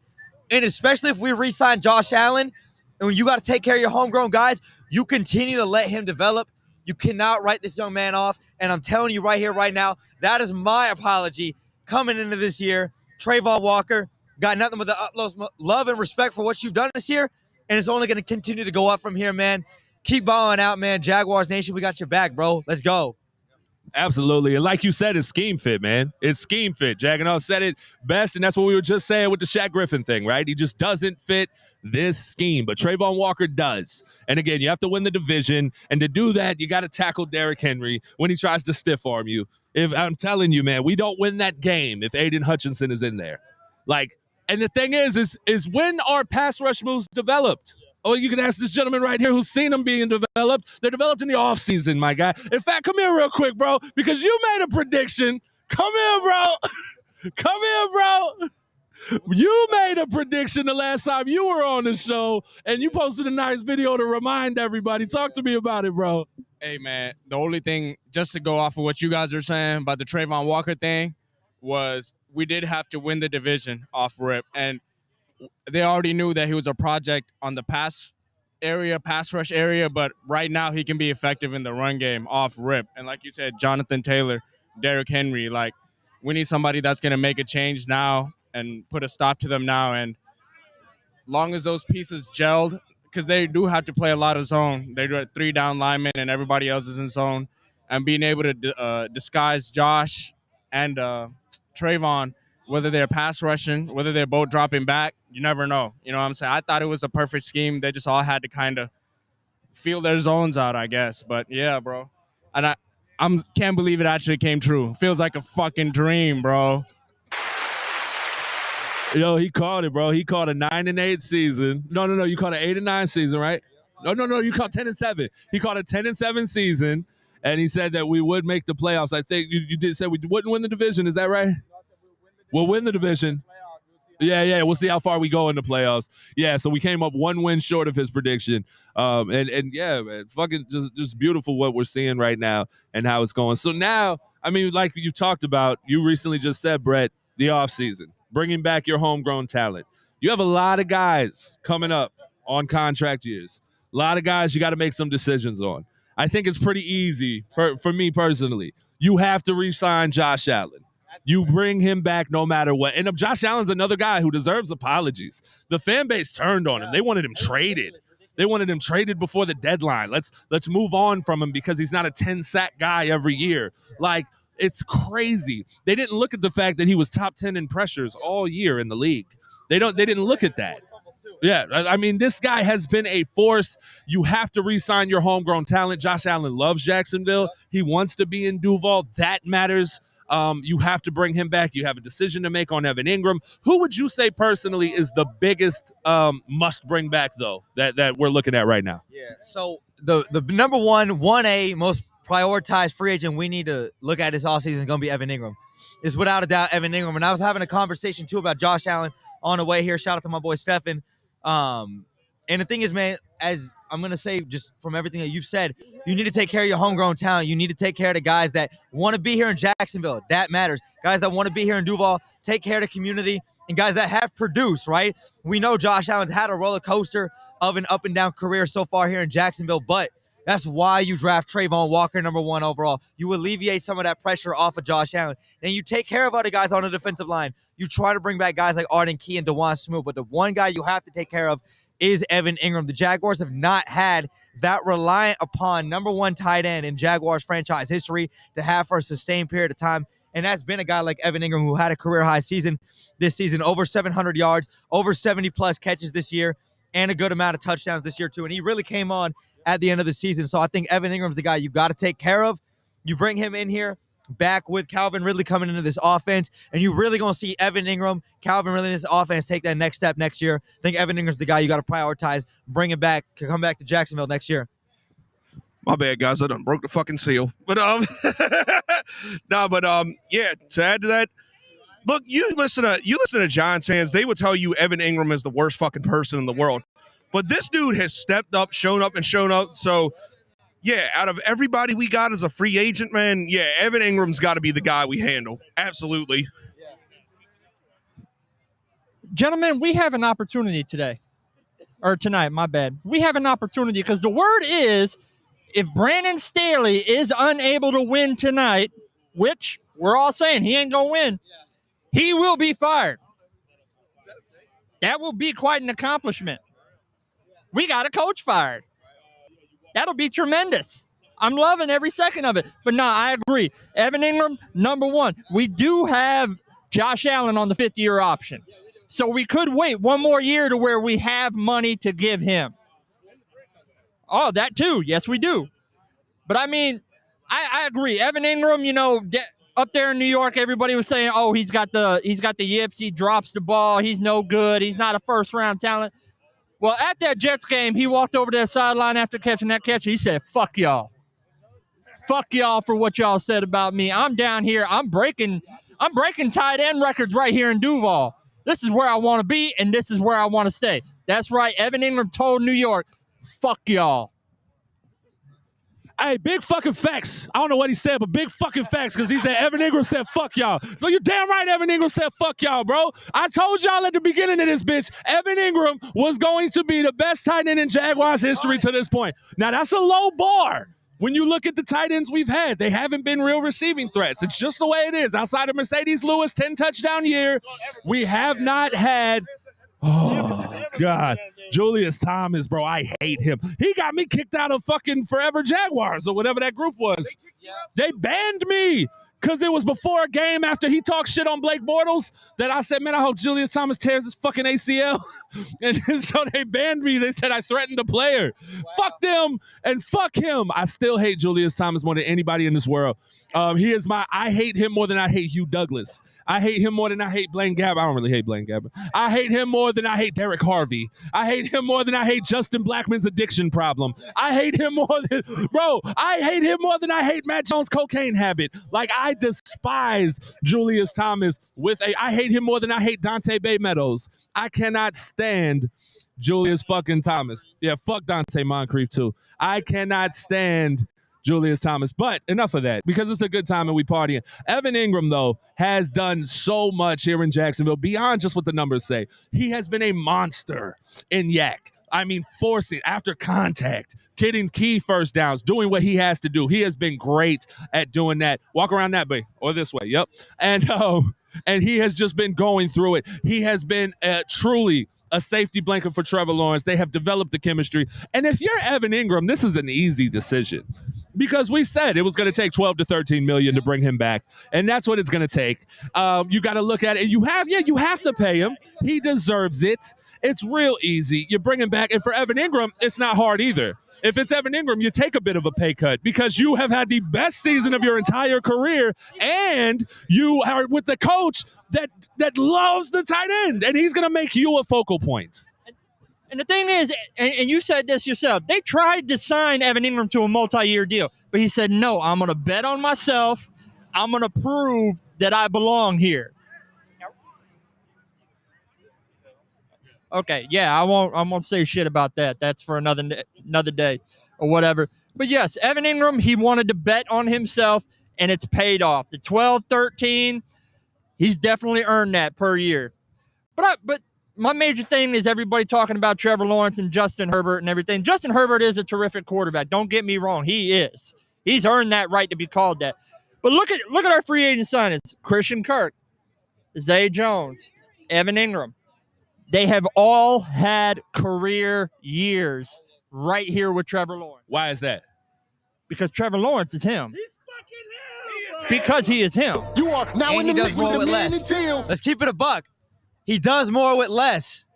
and especially if we re-sign Josh Allen, and when you got to take care of your homegrown guys, you continue to let him develop. You cannot write this young man off. And I'm telling you right here, right now, that is my apology coming into this year. Trayvon Walker, got nothing but the utmost love and respect for what you've done this year, and it's only going to continue to go up from here, man. Keep balling out, man. Jaguars Nation, we got your back, bro. Let's go. Absolutely. And like you said, it's scheme fit, man. It's scheme fit. Jaginoff said it best, and that's what we were just saying with the Shaq Griffin thing, right? He just doesn't fit this scheme, but Trayvon Walker does. And again, you have to win the division, and to do that, you got to tackle Derrick Henry when he tries to stiff arm you. If I'm telling you, man, we don't win that game if Aiden Hutchinson is in there. Like, and the thing is when our pass rush moves developed? Oh, you can ask this gentleman right here who's seen them being developed. They're developed in the offseason, my guy. In fact, come here real quick, bro, because you made a prediction. Come here, bro. Come here, bro. You made a prediction the last time you were on the show, and you posted a nice video to remind everybody. Talk to me about it, bro. Hey, man, the only thing, just to go off of what you guys are saying about the Trayvon Walker thing, was we did have to win the division off rip, and they already knew that he was a project on the pass rush area, but right now he can be effective in the run game off rip. And like you said, Jonathan Taylor, Derrick Henry, like, we need somebody that's going to make a change now and put a stop to them now. And long as those pieces gelled, because they do have to play a lot of zone. They do a 3 down linemen and everybody else is in zone. And being able to disguise Josh and Trayvon, whether they're pass rushing, whether they're both dropping back, you never know. You know what I'm saying? I thought it was a perfect scheme. They just all had to kind of feel their zones out, I guess. But, yeah, bro. And I can't believe it actually came true. Feels like a fucking dream, bro. Yo, he called it, bro. He called a 9-8 season. No. You called an 8-9 season, right? No. You called 10-7. He called a 10-7 season, and he said that we would make the playoffs. I think you did say we wouldn't win the division. Is that right? We'll win the division. Yeah. We'll see how far we go in the playoffs. Yeah, so we came up 1 win short of his prediction. And yeah, man, fucking just beautiful what we're seeing right now and how it's going. So now, I mean, like you talked about, you recently just said, Brett, the offseason, bringing back your homegrown talent. You have a lot of guys coming up on contract years. A lot of guys you got to make some decisions on. I think it's pretty easy for me personally. You have to re-sign Josh Allen. You bring him back no matter what. And Josh Allen's another guy who deserves apologies. The fan base turned on him. They wanted him traded. They wanted him traded before the deadline. Let's move on from him because he's not a 10-sack guy every year. Like, it's crazy. They didn't look at the fact that he was top 10 in pressures all year in the league. They didn't look at that. Yeah, I mean, this guy has been a force. You have to re-sign your homegrown talent. Josh Allen loves Jacksonville. He wants to be in Duval. That matters. You have to bring him back. You have a decision to make on Evan Ingram. Who would you say personally is the biggest must bring back, though, that we're looking at right now? Yeah, so the number 1A most prioritized free agent we need to look at this offseason is going to be Evan Ingram. Is without a doubt Evan Ingram. And I was having a conversation, too, about Josh Allen on the way here. Shout out to my boy Stefan. And the thing is, man, as I'm going to say just from everything that you've said, you need to take care of your homegrown talent. You need to take care of the guys that want to be here in Jacksonville. That matters. Guys that want to be here in Duval, take care of the community, and guys that have produced, right? We know Josh Allen's had a roller coaster of an up-and-down career so far here in Jacksonville, but that's why you draft Trayvon Walker number 1 overall. You alleviate some of that pressure off of Josh Allen. Then you take care of other guys on the defensive line. You try to bring back guys like Arden Key and DeJuan Smoot, but the one guy you have to take care of is Evan Ingram. The Jaguars have not had that reliant upon number 1 tight end in Jaguars franchise history to have for a sustained period of time. And that's been a guy like Evan Ingram who had a career-high season this season, over 700 yards, over 70-plus catches this year, and a good amount of touchdowns this year, too. And he really came on at the end of the season. So I think Evan Ingram's the guy you got to take care of. You bring him in here back with Calvin Ridley coming into this offense, and you really going to see Evan Ingram, Calvin Ridley in this offense take that next step next year. I think Evan Ingram's the guy you got to prioritize, bring him back, come back to Jacksonville next year. My bad, guys. I done broke the fucking seal. But yeah, to add to that, look, you listen to Giants fans, they would tell you Evan Ingram is the worst fucking person in the world. But this dude has stepped up, shown up. So, yeah, out of everybody we got as a free agent, man, yeah, Evan Ingram's got to be the guy we handle. Absolutely. Gentlemen, we have an opportunity tonight, my bad. We have an opportunity because the word is if Brandon Staley is unable to win tonight, which we're all saying he ain't going to win, he will be fired. That will be quite an accomplishment. We got a coach fired. That'll be tremendous. I'm loving every second of it. But no, I agree. Evan Ingram, number one. We do have Josh Allen on the 5th-year option. So we could wait one more year to where we have money to give him. Oh, that too. Yes, we do. But I mean, I agree. Evan Ingram, up there in New York, everybody was saying, "Oh, he's got the yips. He drops the ball. He's no good. He's not a first-round talent." Well, at that Jets game, he walked over to the sideline after catching that catch. He said, "Fuck y'all. Fuck y'all for what y'all said about me. I'm down here. I'm breaking tight end records right here in Duval. This is where I want to be, and this is where I want to stay." That's right. Evan Ingram told New York, "Fuck y'all." Hey, big fucking facts. I don't know what he said, but big fucking facts, because he said Evan Ingram said fuck y'all. So you're damn right Evan Ingram said fuck y'all, bro. I told y'all at the beginning of this bitch, Evan Ingram was going to be the best tight end in Jaguars history to this point. Now, that's a low bar. When you look at the tight ends we've had, they haven't been real receiving threats. It's just the way it is. Outside of Mercedes Lewis, 10-touchdown year, we have not had... Oh, God. Julius Thomas, bro, I hate him. He got me kicked out of fucking Forever Jaguars or whatever that group was. They banned me because it was before a game after he talked shit on Blake Bortles that I said, man, I hope Julius Thomas tears his fucking ACL. And so they banned me. They said I threatened a player. Fuck them and fuck him. I still hate Julius Thomas more than anybody in this world. I hate him more than I hate Hugh Douglas. I hate him more than I hate Blaine Gabbert. I don't really hate Blaine Gabbert. I hate him more than I hate Derek Harvey. I hate him more than I hate Justin Blackman's addiction problem. I hate him more than, I hate him more than I hate Matt Jones' cocaine habit. Like, I despise Julius Thomas I hate him more than I hate Dante Bay Meadows. I cannot stand Julius fucking Thomas. Yeah, fuck Dante Moncrief too. I cannot stand Julius Thomas. But enough of that, because it's a good time and we partying. Evan Ingram, though, has done so much here in Jacksonville beyond just what the numbers say. He has been a monster in yak. I mean, forcing after contact, getting key first downs, doing what he has to do. He has been great at doing that. Walk around that way or this way. Yep. And he has just been going through it. He has been truly a safety blanket for Trevor Lawrence. They have developed the chemistry. And if you're Evan Ingram, this is an easy decision, because we said it was going to take 12 to 13 million to bring him back. And that's what it's going to take. You got to look at it. You have to pay him. He deserves it. It's real easy. You bring him back. And for Evan Ingram, it's not hard either. If it's Evan Ingram, you take a bit of a pay cut because you have had the best season of your entire career, and you are with the coach that loves the tight end, and he's going to make you a focal point. And the thing is, and you said this yourself, they tried to sign Evan Ingram to a multi-year deal, but he said, no, I'm going to bet on myself. I'm going to prove that I belong here. Okay, yeah, I won't say shit about that. That's for another day or whatever. But yes, Evan Ingram, he wanted to bet on himself, and it's paid off. The 12, 13, he's definitely earned that per year. But my major thing is everybody talking about Trevor Lawrence and Justin Herbert and everything. Justin Herbert is a terrific quarterback. Don't get me wrong, he is. He's earned that right to be called that. But look at our free agent signings: Christian Kirk, Zay Jones, Evan Ingram. They have all had career years right here with Trevor Lawrence. Why is that? Because Trevor Lawrence is him. He's fucking him. Because he is him. You are now And in he the does mix more with with the man less. and Teal. Let's keep it a buck. He does more with less.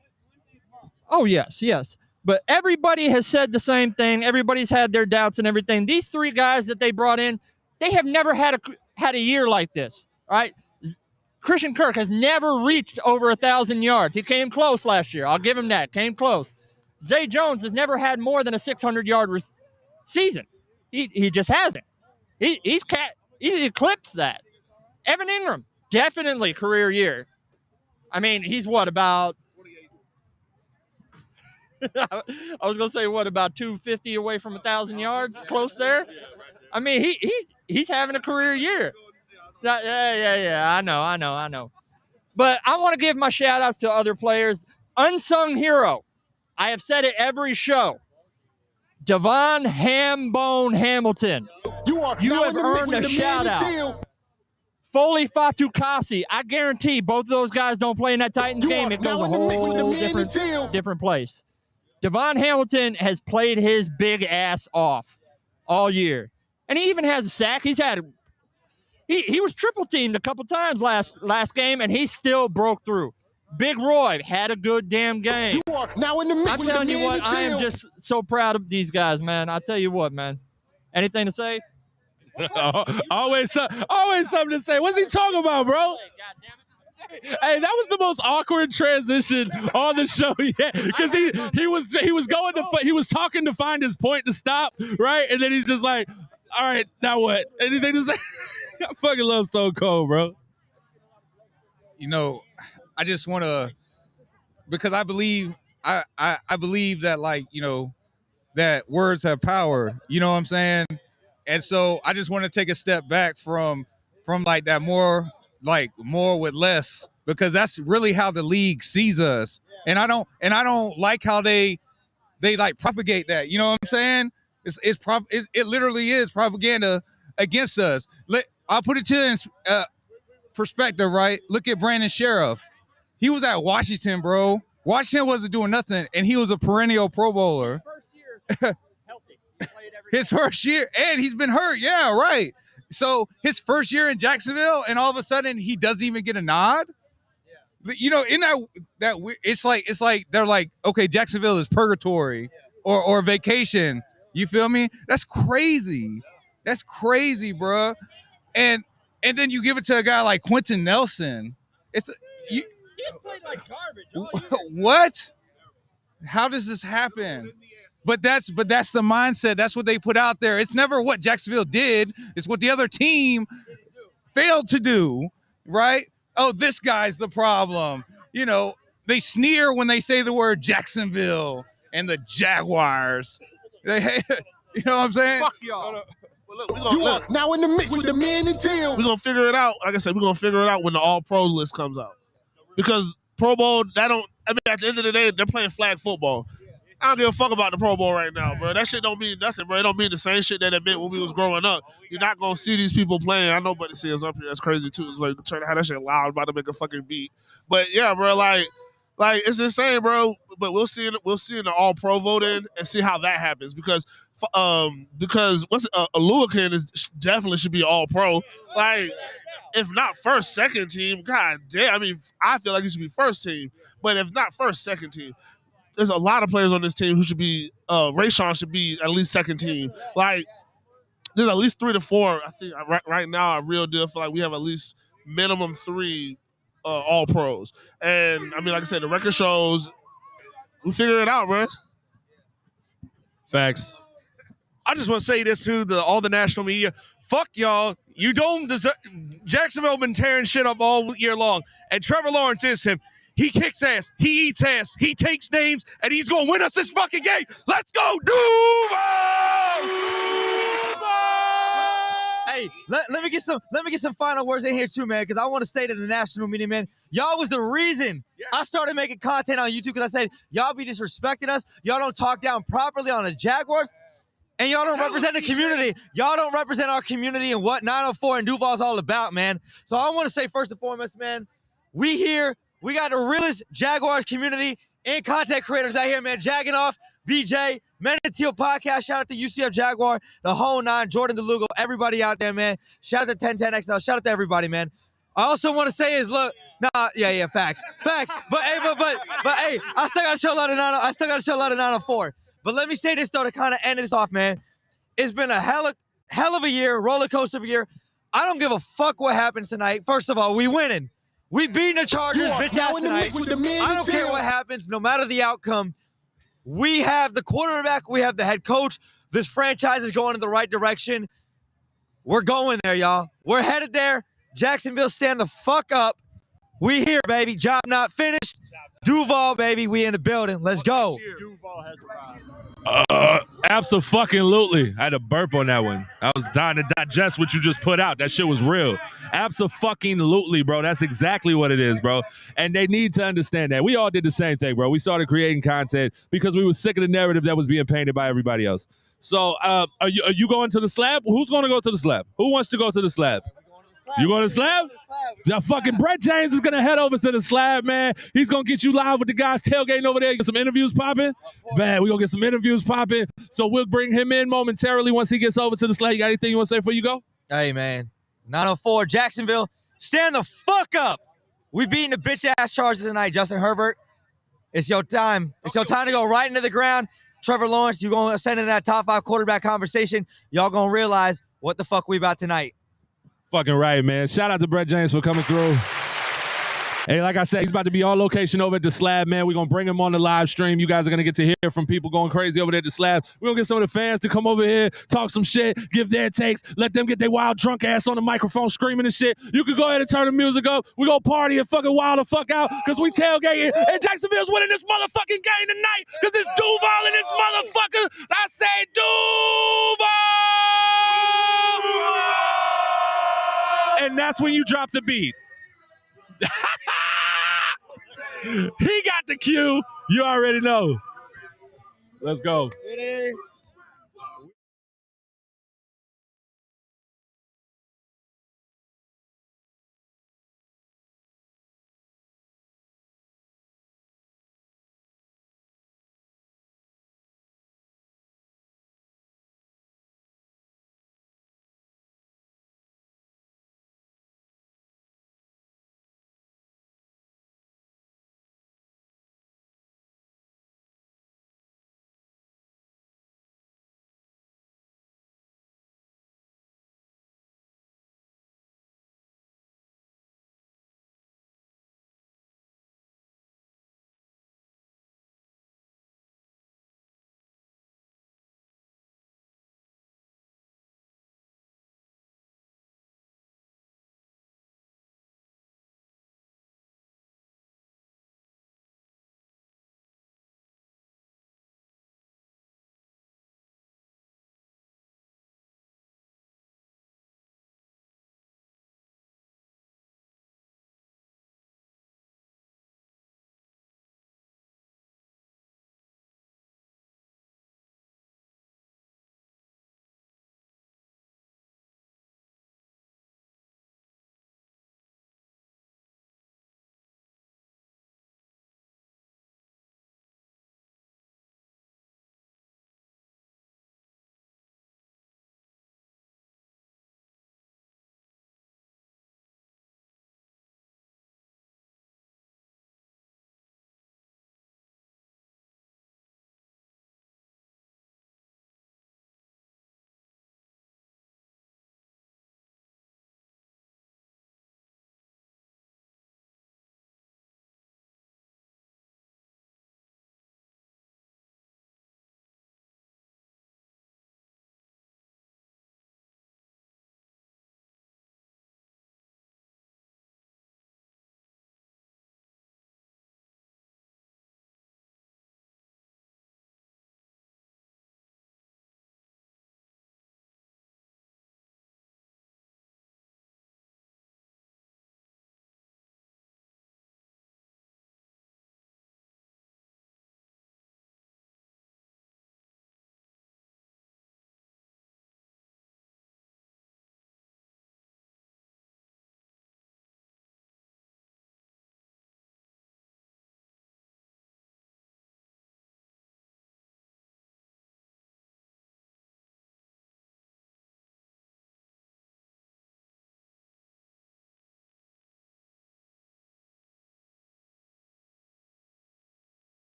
Oh, yes. But everybody has said the same thing. Everybody's had their doubts and everything. These three guys that they brought in, they have never had a year like this, all right? Christian Kirk has never reached over 1,000 yards. He came close last year. I'll give him that. Came close. Zay Jones has never had more than a 600-yard season. He just hasn't. He's eclipsed that. Evan Ingram, definitely career year. I mean, he's what, about I was going to say, about 250 away from 1,000 yards? Close there? I mean, he's having a career year. Yeah. I know. But I want to give my shout-outs to other players. Unsung hero. I have said it every show. Devon Hambone Hamilton. You have earned a shout-out. Foley Fatukasi. I guarantee both of those guys don't play in that Titans game. It goes a whole different place. Devon Hamilton has played his big ass off all year. And he even has a sack. He was triple teamed a couple times last game, and he still broke through. Big Roy had a good damn game. Now in the mix I'm with telling the you man what, and I am Teal. just so proud of these guys, man. I tell you what, man. Anything to say? always something to say. What's he talking about, bro? Hey, that was the most awkward transition on the show yet, because he was talking to find his point to stop, right? And then he's just like, all right, now what? Anything to say? I fucking love Stone Cold, bro. You know, I just want to, because I believe that, like, you know, that words have power. You know what I'm saying? And so I just want to take a step back from like that more with less, because that's really how the league sees us. And I don't like how they like propagate that. You know what I'm saying? It literally is propaganda against us. I'll put it to in perspective, right? Look at Brandon Sheriff. He was at Washington, bro. Washington wasn't doing nothing, and he was a perennial Pro Bowler. His first year, and he's been hurt. Yeah, right. So his first year in Jacksonville, and all of a sudden he doesn't even get a nod. Yeah. You know, in that it's like they're like, okay, Jacksonville is purgatory or vacation. You feel me? That's crazy. That's crazy, bro. And then you give it to a guy like Quentin Nelson. He played like garbage. What? How does this happen? But that's the mindset. That's what they put out there. It's never what Jacksonville did. It's what the other team failed to do, right? Oh, this guy's the problem. You know, they sneer when they say the word Jacksonville and the Jaguars. You know what I'm saying? Fuck y'all. Well, look, Now in the mix with the man and Teal. we're going to figure it out. Like I said, we're going to figure it out when the All-Pro list comes out. Because Pro Bowl, at the end of the day, they're playing flag football. I don't give a fuck about the Pro Bowl right now, bro. That shit don't mean nothing, bro. It don't mean the same shit that it meant when we was growing up. You're not going to see these people playing. I know Buddy see us up here. That's crazy, too. It's like trying to have that shit loud, about to make a fucking beat. But, yeah, bro, like it's insane, bro. But we'll see in the All-Pro voting and see how that happens. Because Aluakin is definitely should be All-Pro. Like, if not first, second team, god damn. I mean, I feel like it should be first team. But if not first, second team. There's a lot of players on this team who should be Rayshawn should be at least second team. Like, there's at least 3 to 4. I think right now, a real deal feel like we have at least minimum 3 all pros. And I mean, like I said, the record shows we figure it out, bro. Facts. I just want to say this to all the national media. Fuck y'all. You don't deserve. Jacksonville been tearing shit up all year long, and Trevor Lawrence is him. He kicks ass. He eats ass. He takes names, and he's going to win us this fucking game. Let's go, Duval! Hey, let me get some final words in here too, man, because I want to say to the national media, man, y'all was the reason I started making content on YouTube, because I said y'all be disrespecting us. Y'all don't talk down properly on the Jaguars, and y'all don't represent the community. Y'all don't represent our community and what 904 and Duval's all about, man. So I want to say first and foremost, man, we got the realest Jaguars community and content creators out here, man. Jaginoff, BJ, Men and Teal podcast. Shout out to UCF Jaguar, the whole 9, Jordan DeLugo, everybody out there, man. Shout out to 1010XL. Shout out to everybody, man. I also want to say is, look, facts. But hey, I still got to show a lot of 904. But let me say this, though, to kind of end this off, man. It's been a hell of a year, roller coaster of a year. I don't give a fuck what happens tonight. First of all, we winning. We beating the Chargers, bitch ass tonight. I don't care what happens, no matter the outcome. We have the quarterback, we have the head coach. This franchise is going in the right direction. We're going there, y'all. We're headed there. Jacksonville, stand the fuck up. We here, baby. Job not finished. Duval, baby, we in the building. Let's go. Duval has arrived. Abso-fucking-lutely. I had a burp on that one. I was dying to digest what you just put out. That shit was real. Abso-fucking-lutely, bro. That's exactly what it is, bro. And they need to understand that. We all did the same thing, bro. We started creating content because we were sick of the narrative that was being painted by everybody else. So, are you going to the slab? Who's going to go to the slab? Who wants to go to the slab? You going to the slab? The fucking Brett James is going to head over to the slab, man. He's going to get you live with the guys tailgating over there. Get some interviews popping. Man, we're going to get some interviews popping. So we'll bring him in momentarily once he gets over to the slab. You got anything you want to say before you go? Hey, man. 904 Jacksonville. Stand the fuck up. We beating the bitch-ass Chargers tonight, Justin Herbert. It's your time. It's your time to go right into the ground. Trevor Lawrence, you're going to ascend in that top 5 quarterback conversation. Y'all going to realize what the fuck we about tonight. Fucking right, man. Shout out to Brett James for coming through. Hey, like I said, he's about to be on location over at the slab, man. We're going to bring him on the live stream. You guys are going to get to hear from people going crazy over there at the slab. We're going to get some of the fans to come over here, talk some shit, give their takes, let them get their wild drunk ass on the microphone screaming and shit. You can go ahead and turn the music up. We're going to party and fucking wild the fuck out because we tailgating. And Jacksonville's winning this motherfucking game tonight because it's Duval in this motherfucker. I say Duval! And that's when you drop the beat. He got the cue. You already know. Let's go.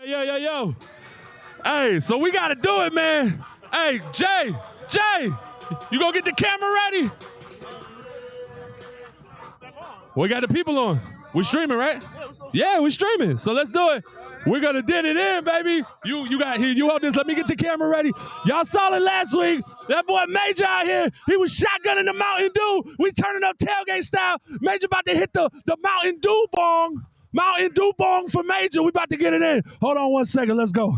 Yo. Hey, so we got to do it, man. Hey, Jay, you gonna get the camera ready? We got the people on. We streaming, right? Yeah, we streaming. So let's do it. We're gonna did it in, baby. You got here. You hold this. Let me get the camera ready. Y'all saw it last week. That boy Major out here. He was shotgunning the Mountain Dew. We turning up tailgate style. Major about to hit the Mountain Dew bong. Mountain Dew bong for Major. We about to get it in. Hold on 1 second. Let's go.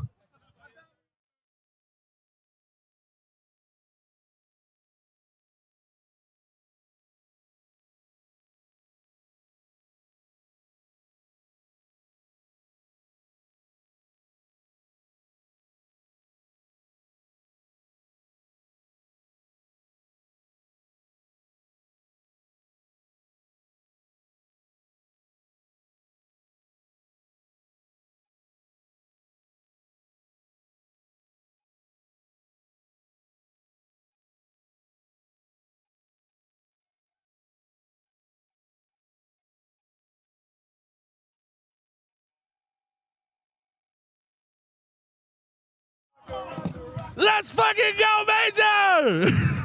Let's fucking go, Major!